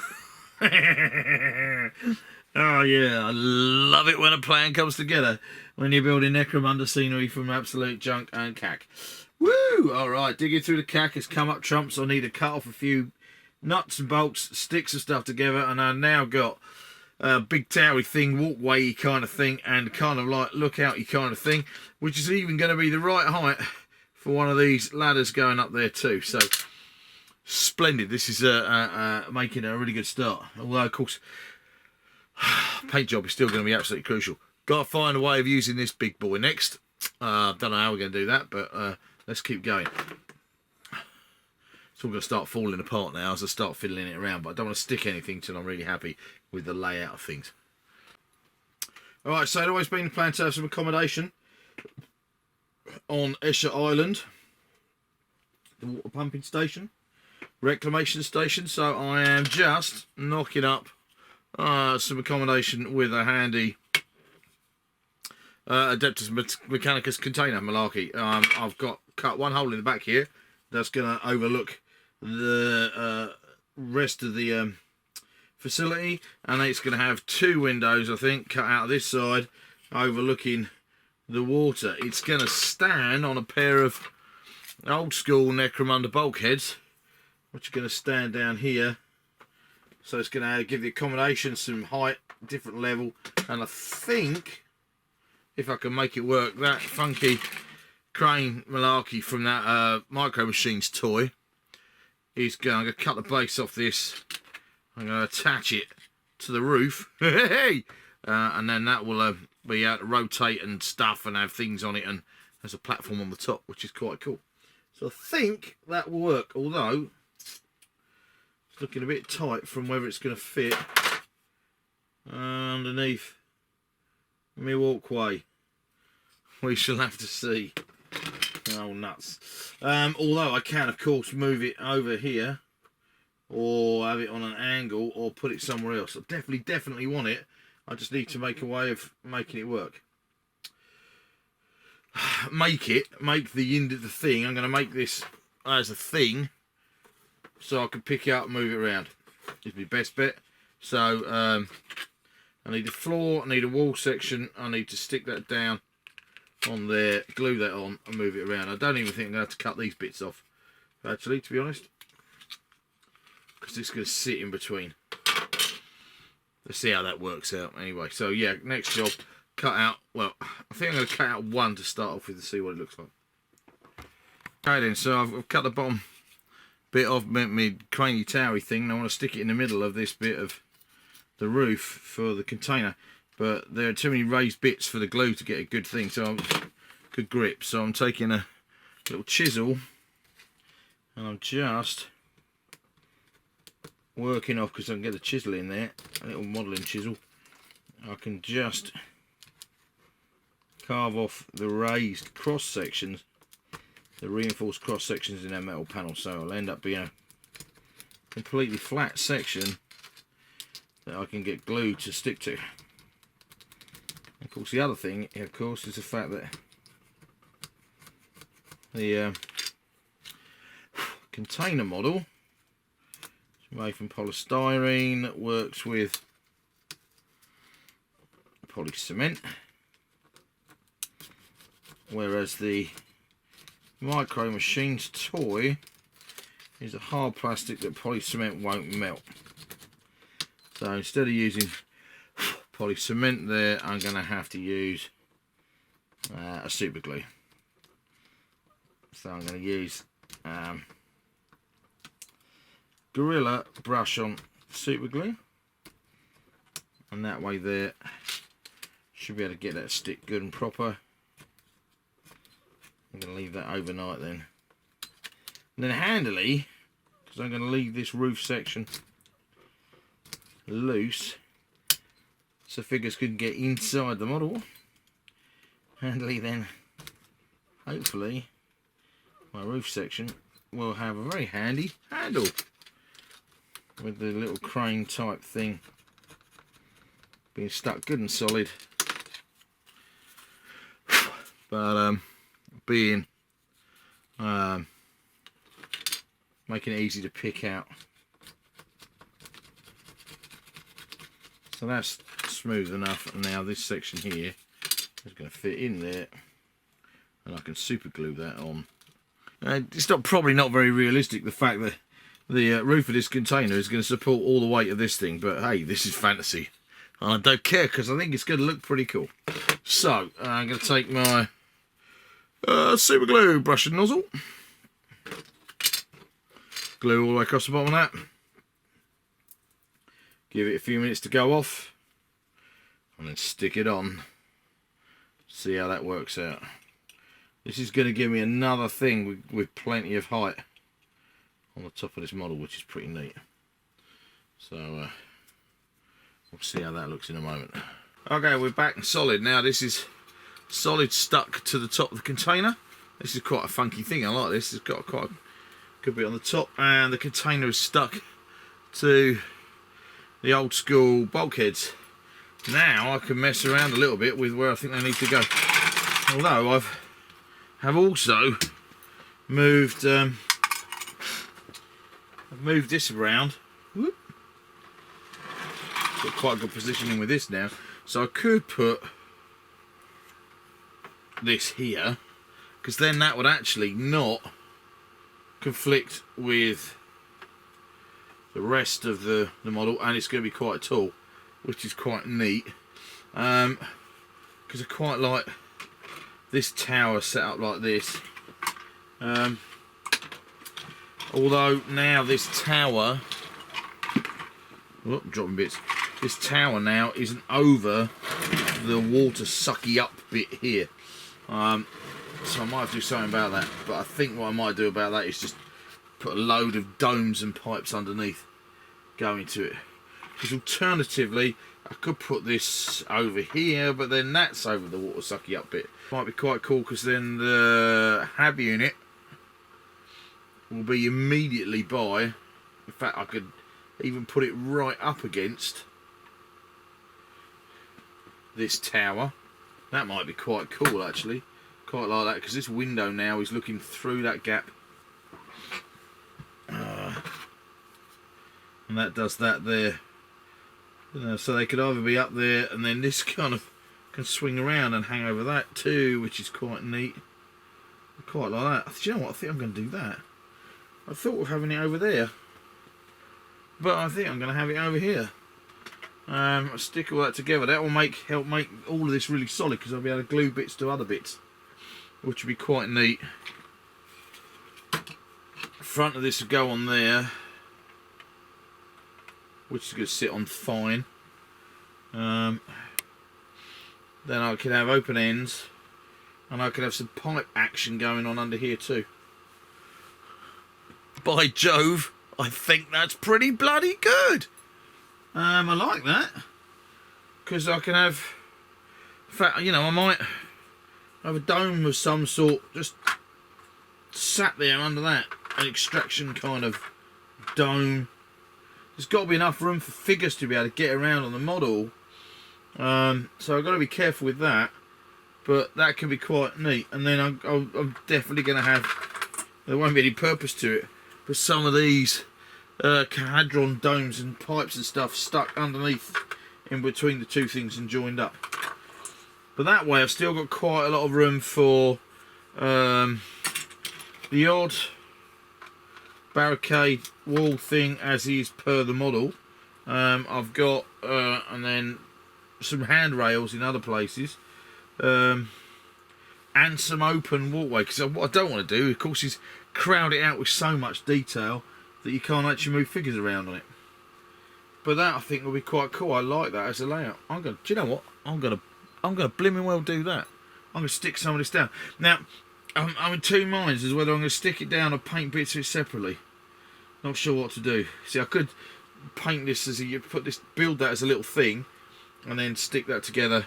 A: Oh yeah, I love it when a plan comes together, when you're building Necromunda scenery from absolute junk and cack. Woo! Alright, digging through the cack has come up trumps. I need to cut off a few nuts and bolts, sticks and stuff together, and I've now got a big towery thing, walkway kind of thing, and kind of like lookouty kind of thing, which is even going to be the right height for one of these ladders going up there too. So splendid. This is making a really good start. Although, of course, paint job is still going to be absolutely crucial. Got to find a way of using this big boy next. Don't know how we're going to do that, but let's keep going. It's all going to start falling apart now as I start fiddling it around, but I don't want to stick anything till I'm really happy with the layout of things. Alright, so it always been the plan to have some accommodation on Escher Island, the water pumping station, reclamation station, so I am just knocking up some accommodation with a handy Adeptus Mechanicus container malarkey. I've got cut one hole in the back here that's going to overlook the rest of the facility, and it's going to have two windows, I think, cut out of this side overlooking the water. It's going to stand on a pair of old school Necromunda bulkheads, which are going to stand down here. So it's going to give the accommodation some height, different level, and I think if I can make it work, that funky crane malarkey from that Micro Machines toy is going to cut the base off this. I'm going to attach it to the roof, and then that will be able to rotate and stuff and have things on it, and there's a platform on the top, which is quite cool. So I think that will work, although it's looking a bit tight from whether it's going to fit underneath my walkway. We shall have to see. Oh, nuts. Although I can, of course, move it over here, or have it on an angle, or put it somewhere else. I definitely want it. I just need to make a way of making it work. Make the end of the thing. I'm going to make this as a thing, so I can pick it up and move it around. Is my best bet. So I need a floor, I need a wall section, I need to stick that down on there, glue that on and move it around. I don't even think I'm going to have to cut these bits off, actually, to be honest, because it's going to sit in between. Let's see how that works out anyway. So yeah, next job, cut out, well, I think I'm going to cut out one to start off with to see what it looks like. Okay then, so I've cut the bottom bit off my craney towery thing, and I want to stick it in the middle of this bit of the roof for the container, but there are too many raised bits for the glue to get a good thing, so good grip. So I'm taking a little chisel and I'm just working off, because I can get a chisel in there, a little modelling chisel. I can just carve off the raised cross sections, the reinforced cross sections in that metal panel, so it'll end up being a completely flat section that I can get glue to stick to. Of course, the other thing, of course, is the fact that the container model is made from polystyrene, works with poly cement, whereas the Micro Machines toy is a hard plastic that poly cement won't melt. So instead of using poly cement there, I'm going to have to use a super glue. So I'm going to use Gorilla brush on super glue, and that way there should be able to get that stick good and proper. I'm going to leave that overnight then. And then handily, because I'm going to leave this roof section loose so figures can get inside the model, handily then, hopefully, my roof section will have a very handy handle with the little crane type thing being stuck good and solid, but being making it easy to pick out. So that's smooth enough, and now this section here is going to fit in there, and I can super glue that on. It's probably not very realistic, the fact that the roof of this container is going to support all the weight of this thing, but hey, this is fantasy. I don't care, because I think it's going to look pretty cool. So I'm going to take my super glue brush and nozzle, glue all the way across the bottom of that, give it a few minutes to go off, and then stick it on. See how that works out. This is going to give me another thing with plenty of height on the top of this model, which is pretty neat. So we'll see how that looks in a moment. Okay, we're back and solid now. This is solid stuck to the top of the container. This is quite a funky thing. I like this. It's got quite a good bit on the top, and the container is stuck to the old school bulkheads. Now I can mess around a little bit with where I think they need to go. Although have also moved I've moved this around. Whoop. Got quite a good positioning with this now, so I could put this here, because then that would actually not conflict with the rest of the model, and it's going to be quite tall, which is quite neat, because I quite like this tower set up like this. Although now this tower, dropping bits, this tower now isn't over the water sucky up bit here, so I might have to do something about that. But I think what I might do about that is just put a load of domes and pipes underneath going to it, because alternatively I could put this over here, but then that's over the water sucky up bit. Might be quite cool because then the hab unit will be immediately by. In fact, I could even put it right up against this tower. That might be quite cool actually. Quite like that, because this window now is looking through that gap. And that does that there. So they could either be up there, and then this kind of can swing around and hang over that too, which is quite neat. I quite like that. Do you know what? I think I'm going to do that. I thought of having it over there, but I think I'm going to have it over here. I'll stick all that together. That will help make all of this really solid, because I'll be able to glue bits to other bits, which would be quite neat. Front of this will go on there, which is going to sit on fine. Then I can have open ends, and I can have some pipe action going on under here too. By Jove, I think that's pretty bloody good. I like that, because I can have, in fact, you know, I might have a dome of some sort just sat there under that, an extraction kind of dome. There's got to be enough room for figures to be able to get around on the model, so I've got to be careful with that, but that can be quite neat. And then I'm definitely going to have, there won't be any purpose to it, but some of these Hadron domes and pipes and stuff stuck underneath in between the two things and joined up. But that way I've still got quite a lot of room for the odd barricade wall thing as is per the model. I've got and then some handrails in other places, and some open walkway, because what I don't want to do, of course, is crowd it out with so much detail that you can't actually move figures around on it. But that I think will be quite cool. I like that as a layout. Do you know what? I'm gonna blimmin' well do that. I'm gonna stick some of this down. Now, I'm in two minds as whether I'm gonna stick it down or paint bits of it separately. Not sure what to do. See, I could paint this as build that as a little thing, and then stick that together.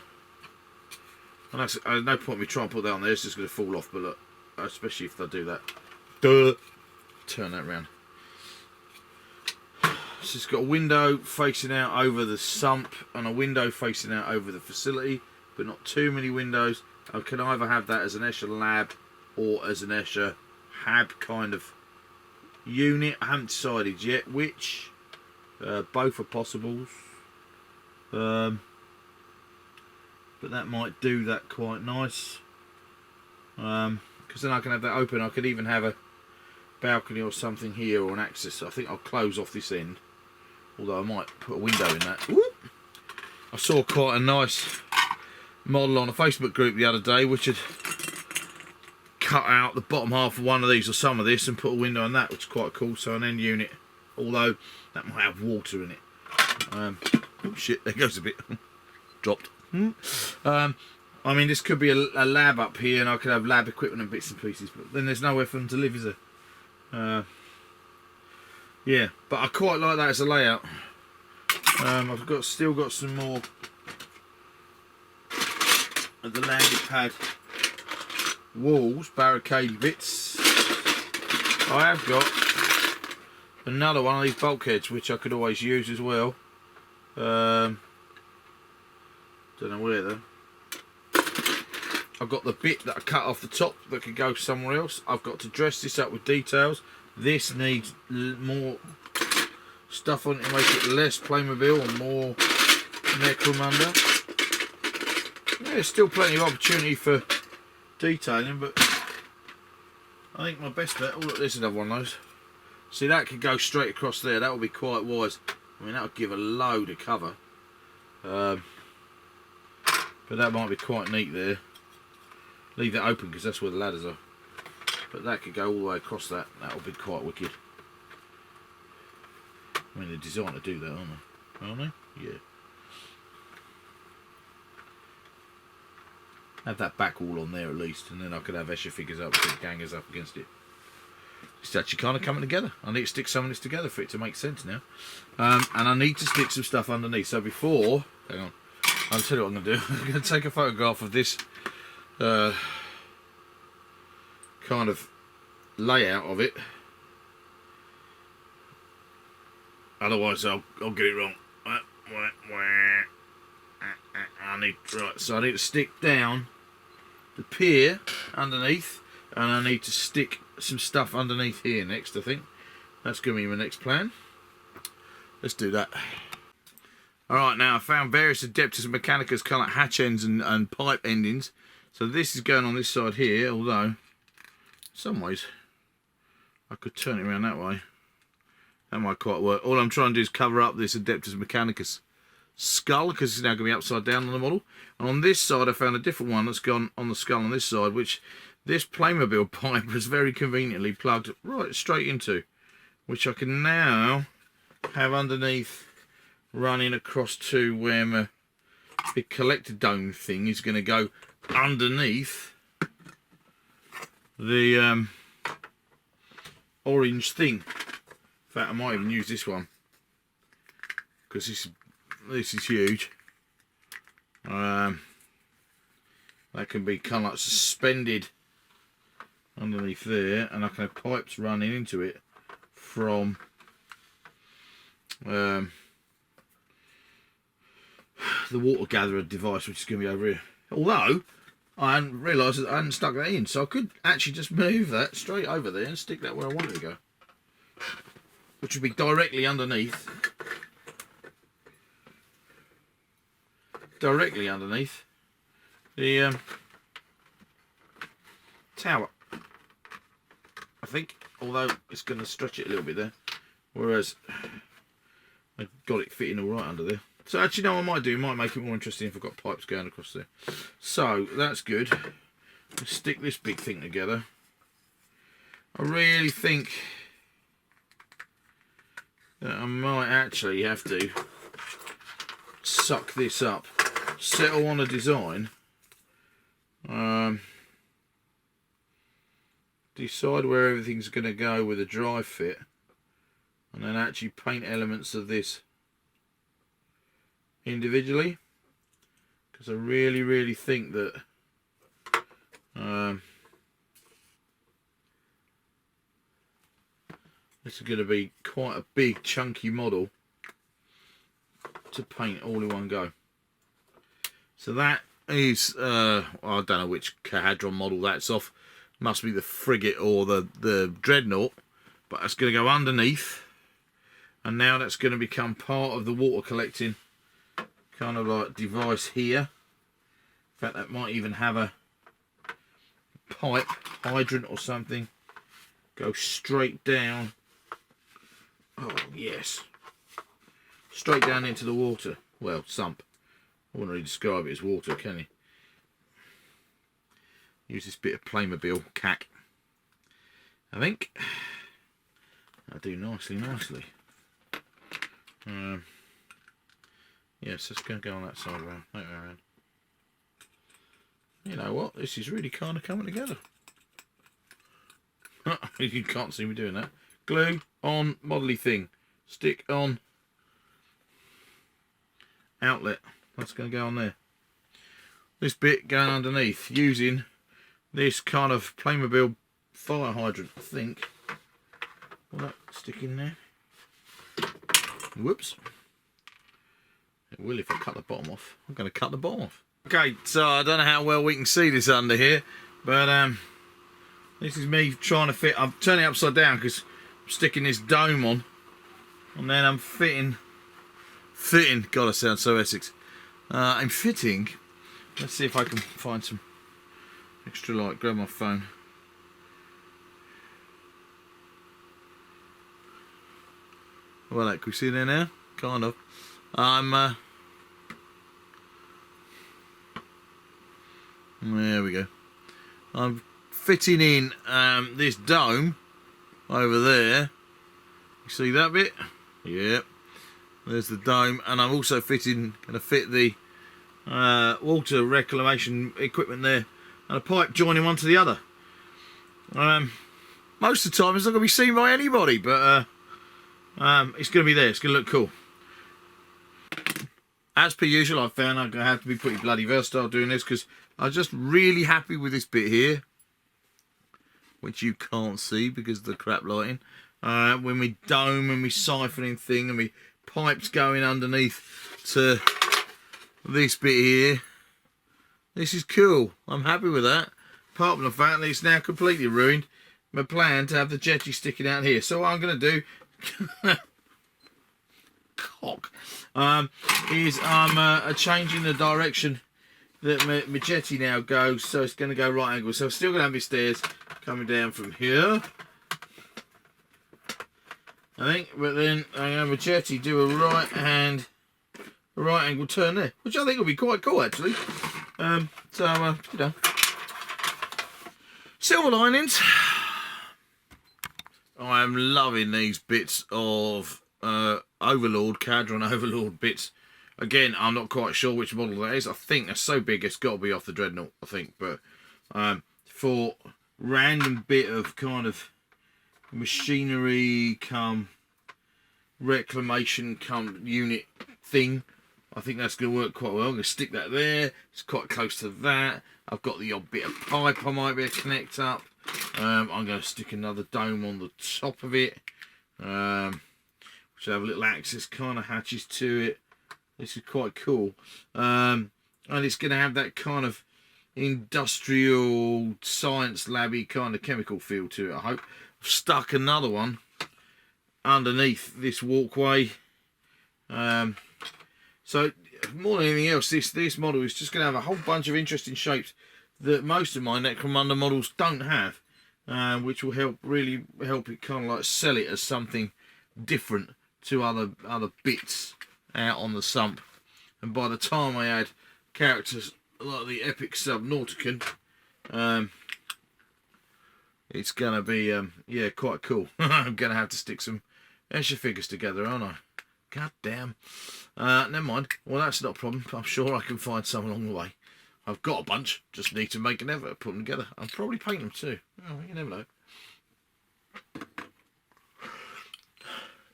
A: And that's no point me trying to put that on there. It's just gonna fall off. But look, especially if I do that. Turn that round. So it's got a window facing out over the sump and a window facing out over the facility, but not too many windows. I can either have that as an Escher lab or as an Escher hab kind of unit. I haven't decided yet which. Both are possibles. But that might do that quite nice. Because then I can have that open. I could even have a balcony or something here, or an access. I think I'll close off this end, although I might put a window in that. Whoop. I saw quite a nice model on a Facebook group the other day which had cut out the bottom half of one of these or some of this and put a window on that, which is quite cool. So an end unit, although that might have water in it. Oh shit, there goes a bit. Dropped. I mean, this could be a lab up here, and I could have lab equipment and bits and pieces, but then there's nowhere for them to live, is there? Yeah, but I quite like that as a layout. I've still got some more of the landing pad walls, barricade bits. I have got another one of these bulkheads, which I could always use as well. Don't know where though. I've got the bit that I cut off the top that could go somewhere else. I've got to dress this up with details. This needs more stuff on it to make it less Playmobil and more Necromunda. Yeah, there's still plenty of opportunity for detailing, but I think my best bet. Oh look, there's another one of those. See, that could go straight across there. That would be quite wise. I mean, that would give a load of cover. But that might be quite neat there. Leave that open because that's where the ladders are. But that could go all the way across that. That would be quite wicked. I mean, they're designed to do that, aren't they? Aren't they? Yeah. Have that back wall on there at least, and then I could have Escher figures up, put gangers up against it. It's actually kind of coming together. I need to stick some of this together for it to make sense now. And I need to stick some stuff underneath. So before, Hang on. I'll tell you what I'm going to do. I'm going to take a photograph of this kind of layout of it. Otherwise I'll get it wrong. So I need to stick down the pier underneath, and I need to stick some stuff underneath here next, I think. That's going to be my next plan. Let's do that. Alright, now I found various Adeptus Mechanicus kind of hatch ends and pipe endings. So this is going on this side here, although in some ways I could turn it around that way. That might quite work. All I'm trying to do is cover up this Adeptus Mechanicus skull, because it's now going to be upside down on the model. And on this side I found a different one that's gone on the skull on this side, which this Playmobil pipe was very conveniently plugged right straight into, which I can now have underneath, running across to where my big collector dome thing is going to go underneath the orange thing. In fact, I might even use this one, because this is huge. That can be kind of like suspended underneath there, and I can have pipes running into it from the water gatherer device, which is going to be over here. Although I hadn't realised that I hadn't stuck that in, so I could actually just move that straight over there and stick that where I wanted to go, which would be directly underneath. The tower, I think, although it's going to stretch it a little bit there, whereas I got it fitting all right under there. So actually, no, I might make it more interesting if I've got pipes going across there. So that's good. Let's stick this big thing together. I really think that I might actually have to suck this up, settle on a design, decide where everything's going to go with a dry fit, and then actually paint elements of this individually, because I really think that this is going to be quite a big chunky model to paint all in one go. So that is I don't know which Hadron model that's off. Must be the frigate or the dreadnought, but that's going to go underneath, and now that's going to become part of the water collecting kind of like device here. In fact, that might even have a pipe hydrant or something go straight down. Oh yes, straight down into the water. Well, sump. I wouldn't really describe it as water, can you? Use this bit of Playmobil cack. I think I'll do nicely. Yes, it's going to go on that side around. You know what? This is really kind of coming together. You can't see me doing that. Glue on modelly thing. Stick on outlet. That's going to go on there. This bit going underneath using this kind of Playmobil fire hydrant, I think. Will that stick in there? Whoops. It will if I cut the bottom off. I'm going to cut the bottom off. Okay, so I don't know how well we can see this under here, but this is me trying to fit. I'm turning it upside down because I'm sticking this dome on, and then I'm fitting. God, I sound so Essex. I'm fitting. Let's see if I can find some extra light. Grab my phone. Well, can we see there now? Kind of. There we go. I'm fitting in this dome over there. You see that bit? Yep. There's the dome, and I'm also going to fit the water reclamation equipment there, and a pipe joining one to the other. Most of the time, it's not going to be seen by anybody, but it's going to be there. It's going to look cool. as per usual, I found I'm going to have to be pretty bloody versatile doing this because I'm just really happy with this bit here, which you can't see because of the crap lighting. When we dome and we siphoning thing and we pipes going underneath to this bit here. This is cool. I'm happy with that. Apart from the fact that it's now completely ruined my plan to have the jetty sticking out here. So what I'm going to do is I'm changing the direction that my jetty now goes, so it's going to go right angle. So I'm still going to have my stairs coming down from here, I think, but then I'm going to have a jetty do a right angle turn there, which I think will be quite cool actually. You know, silver linings. I am loving these bits of Overlord, Cadron Overlord bits. Again, I'm not quite sure which model that is. I think they're so big it's got to be off the Dreadnought, I think. But for random bit of kind of machinery come reclamation come unit thing, I think that's going to work quite well. I'm going to stick that there. It's quite close to that. I've got the odd bit of pipe I might be able to connect up. I'm going to stick another dome on the top of it, which will have little access kind of hatches to it. This is quite cool. And it's going to have that kind of industrial science labby kind of chemical feel to it, I hope. I've stuck another one underneath this walkway. So more than anything else, this model is just going to have a whole bunch of interesting shapes that most of my Necromunda models don't have, which will help it kind of like sell it as something different to other bits out on the sump. And by the time I add characters like the epic Subnauticon, it's gonna be yeah, quite cool. I'm gonna have to stick some Escher figures together, aren't I? God damn. Never mind. Well, that's not a problem. I'm sure I can find some along the way. I've got a bunch. Just need to make an effort to put them together. I'll probably paint them too. Oh, you never know.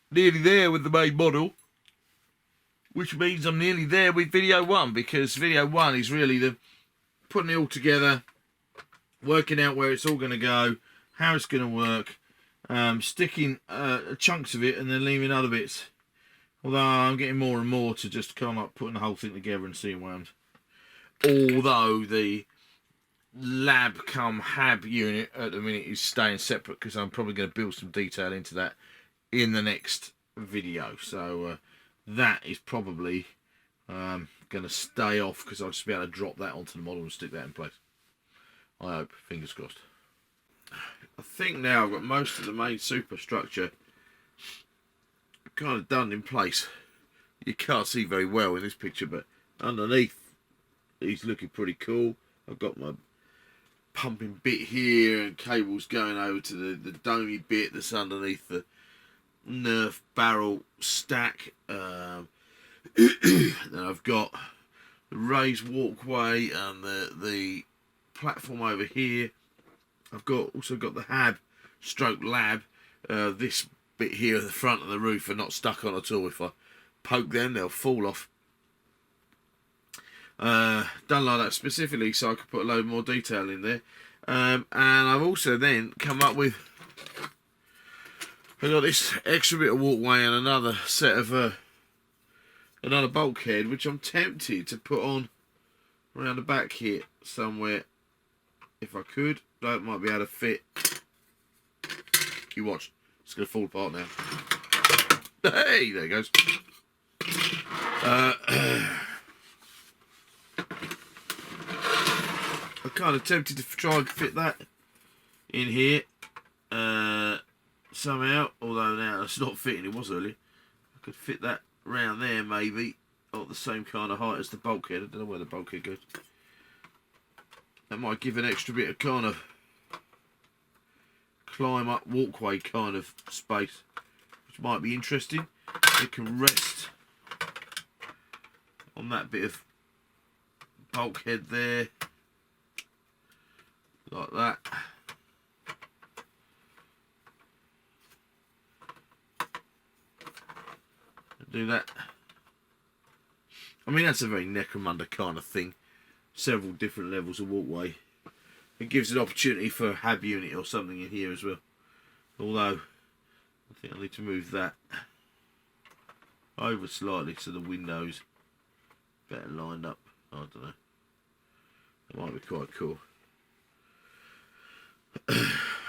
A: Nearly there with the main model, which means I'm nearly there with video 1, because video 1 is really the putting it all together, working out where it's all going to go, how it's going to work, sticking chunks of it and then leaving other bits. Although I'm getting more and more to just kind of like putting the whole thing together and seeing where I'm. Although the lab come hab unit at the minute is staying separate, because I'm probably going to build some detail into that in the next video. So that is probably going to stay off, because I'll just be able to drop that onto the model and stick that in place. I hope, fingers crossed. I think now I've got most of the main superstructure kind of done in place. You can't see very well in this picture, but underneath he's looking pretty cool. I've got my pumping bit here and cables going over to the domey bit that's underneath the Nerf barrel stack. Then I've got the raised walkway and the platform over here. I've also got the hab stroke lab. This bit here at the front of the roof are not stuck on at all. If I poke them, they'll fall off. Done like that specifically so I could put a load more detail in there. And I've also then come up with, I've got this extra bit of walkway and another set of another bulkhead, which I'm tempted to put on around the back here somewhere if I could. That might be able to fit. You watch, it's going to fall apart now. Hey, there it goes. I'm kind of tempted to try and fit that in here somehow, although now it's not fitting, it was earlier. I could fit that round there maybe, or the same kind of height as the bulkhead. I don't know where the bulkhead goes. That might give an extra bit of kind of climb up walkway kind of space, which might be interesting. It can rest on that bit of bulkhead there, like that. Do that. I mean, that's a very Necromunda kind of thing. Several different levels of walkway. It gives an opportunity for a hab unit or something in here as well. Although, I think I need to move that over slightly so the windows better lined up. I don't know. That might be quite cool.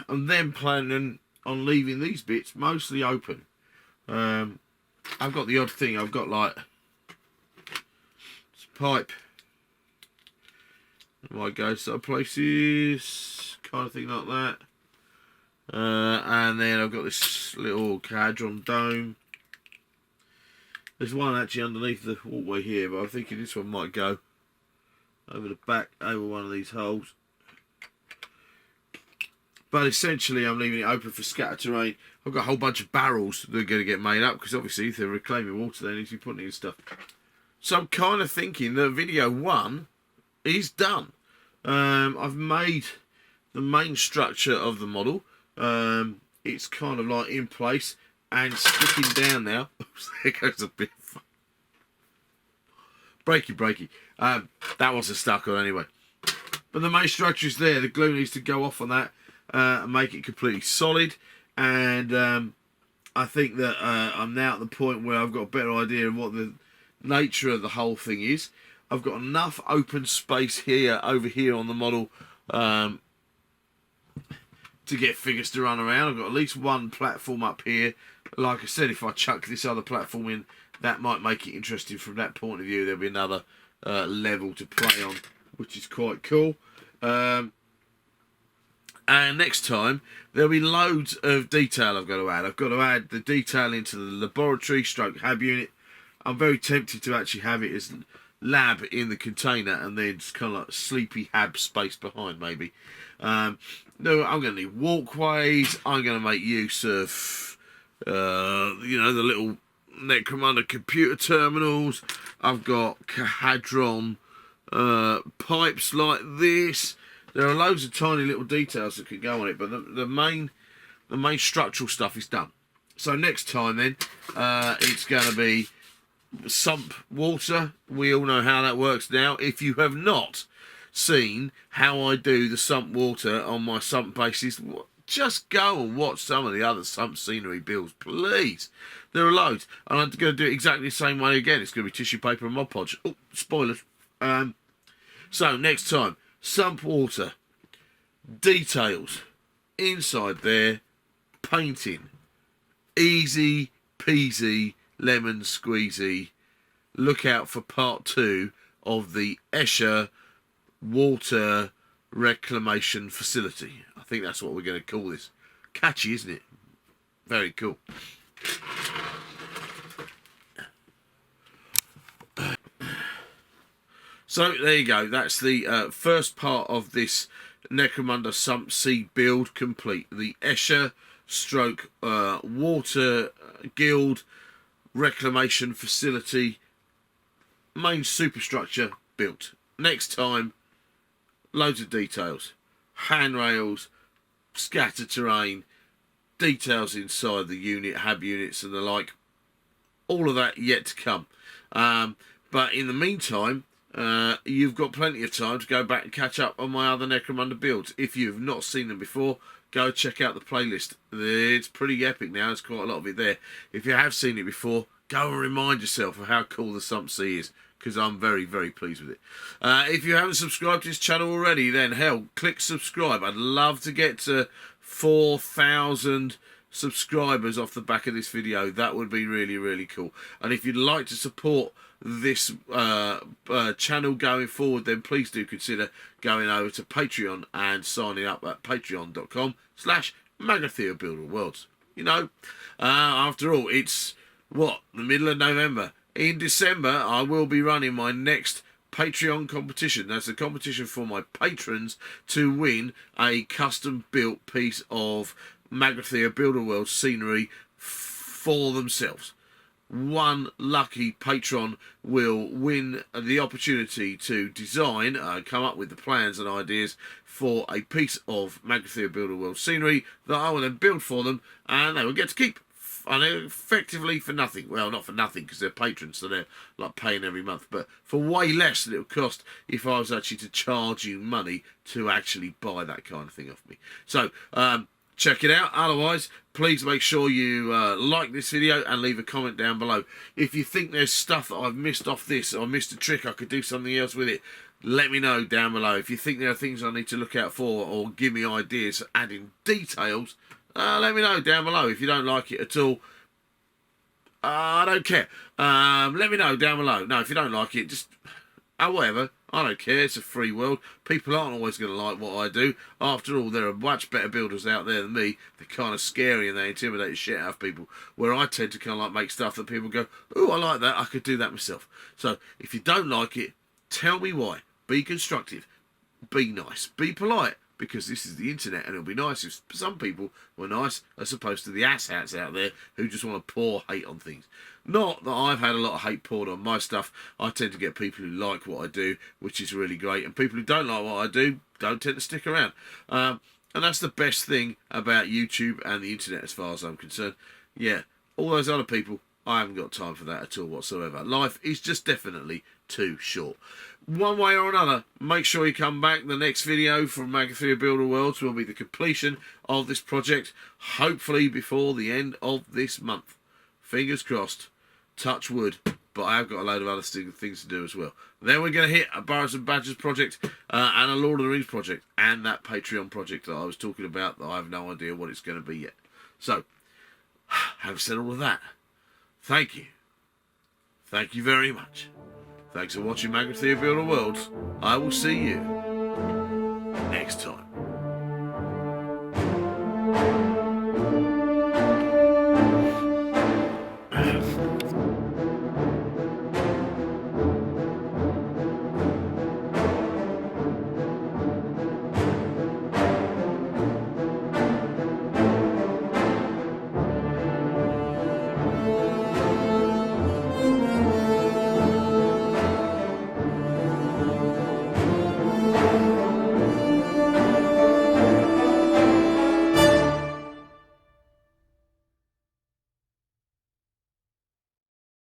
A: I'm then planning on leaving these bits mostly open. I've got the odd thing. I've got like this pipe. Might go some places, kind of thing like that. And then I've got this little Hadron dome. There's one actually underneath the walkway here, but I'm thinking this one might go over the back, over one of these holes. But essentially I'm leaving it open for scatter terrain. I've got a whole bunch of barrels that are going to get made up, because obviously if they're reclaiming water they need to be putting in stuff. So I'm kind of thinking that video 1 is done. I've made the main structure of the model. It's kind of like in place and sticking down now. There goes a bit of breaky. That wasn't stuck on anyway. But the main structure is there. The glue needs to go off on that and make it completely solid. And I think that I'm now at the point where I've got a better idea of what the nature of the whole thing is. I've got enough open space here, over here on the model, to get figures to run around. I've got at least one platform up here. Like I said, if I chuck this other platform in, that might make it interesting from that point of view. There'll be another level to play on, which is quite cool. And next time, there'll be loads of detail I've got to add. I've got to add the detail into the laboratory stroke hab unit. I'm very tempted to actually have it as lab in the container and then just kind of like sleepy hab space behind, maybe. No, I'm going to need walkways. I'm going to make use of, you know, the little Necromunda computer terminals. I've got Hadron pipes like this. There are loads of tiny little details that could go on it, but the main structural stuff is done. So next time then, it's going to be sump water. We all know how that works now. If you have not seen how I do the sump water on my sump bases, just go and watch some of the other sump scenery builds, please. There are loads, and I'm going to do it exactly the same way again. It's going to be tissue paper and Mod Podge. Oh, spoilers. So next time, sump water, details inside there, painting, easy peasy lemon squeezy. Look out for part 2 of the Escher water reclamation facility. I think that's what we're going to call this. Catchy, isn't it? Very cool. So there you go. That's the first part of this Necromunda Sump Sea build complete. The Escher stroke water guild reclamation facility main superstructure built. Next time, loads of details, handrails, scatter terrain, details inside the unit, hab units and the like. All of that yet to come. But in the meantime, you've got plenty of time to go back and catch up on my other Necromunda builds. If you've not seen them before, go check out the playlist. It's pretty epic now. There's quite a lot of it there. If you have seen it before, go and remind yourself of how cool the Sump Sea is, because I'm very, very pleased with it. If you haven't subscribed to this channel already, then hell, click subscribe. I'd love to get to 4,000 subscribers off the back of this video. That would be really, really cool. And if you'd like to support this channel going forward, then please do consider going over to Patreon and signing up at patreon.com/MagnaTheoBuilderWorlds. You know, after all, it's what, the middle of November. In December, I will be running my next Patreon competition. That's a competition for my patrons to win a custom-built piece of Magnathea Builderworld scenery for themselves. One lucky patron will win the opportunity to design, come up with the plans and ideas for a piece of Magnathea Builderworld scenery that I will then build for them, and they will get to keep and effectively for nothing. Well, not for nothing, because they're patrons, so they're like paying every month, but for way less than it would cost if I was actually to charge you money to actually buy that kind of thing off me. So, check it out. Otherwise, please make sure you like this video and leave a comment down below. If you think there's stuff that I've missed off this, or missed a trick, I could do something else with it, let me know down below. If you think there are things I need to look out for, or give me ideas for adding details, let me know down below. If you don't like it at all, I don't care. Let me know down below. No, if you don't like it, just whatever. I don't care. It's a free world. People aren't always going to like what I do. After all, there are much better builders out there than me. They're kind of scary and they intimidate the shit out of people. Where I tend to kind of like make stuff that people go, "Oh, I like that. I could do that myself." So if you don't like it, tell me why. Be constructive. Be nice. Be polite. Because this is the internet, and it'll be nice if some people were nice, as opposed to the asshats out there who just want to pour hate on things. Not that I've had a lot of hate poured on my stuff. I tend to get people who like what I do, which is really great, and people who don't like what I do don't tend to stick around. And that's the best thing about YouTube and the internet, as far as I'm concerned. Yeah, all those other people, I haven't got time for that at all whatsoever. Life is just definitely too short. One way or another, make sure you come back. The next video from Magatria Builder Worlds will be the completion of this project, hopefully before the end of this month. Fingers crossed, touch wood, but I have got a load of other things to do as well. Then we're going to hit a Burrows and Badgers project, and a Lord of the Rings project, and that Patreon project that I was talking about that I have no idea what it's going to be yet. So, having said all of that, thank you. Thank you very much. Thanks for watching Magatria Builder Worlds. I will see you next time.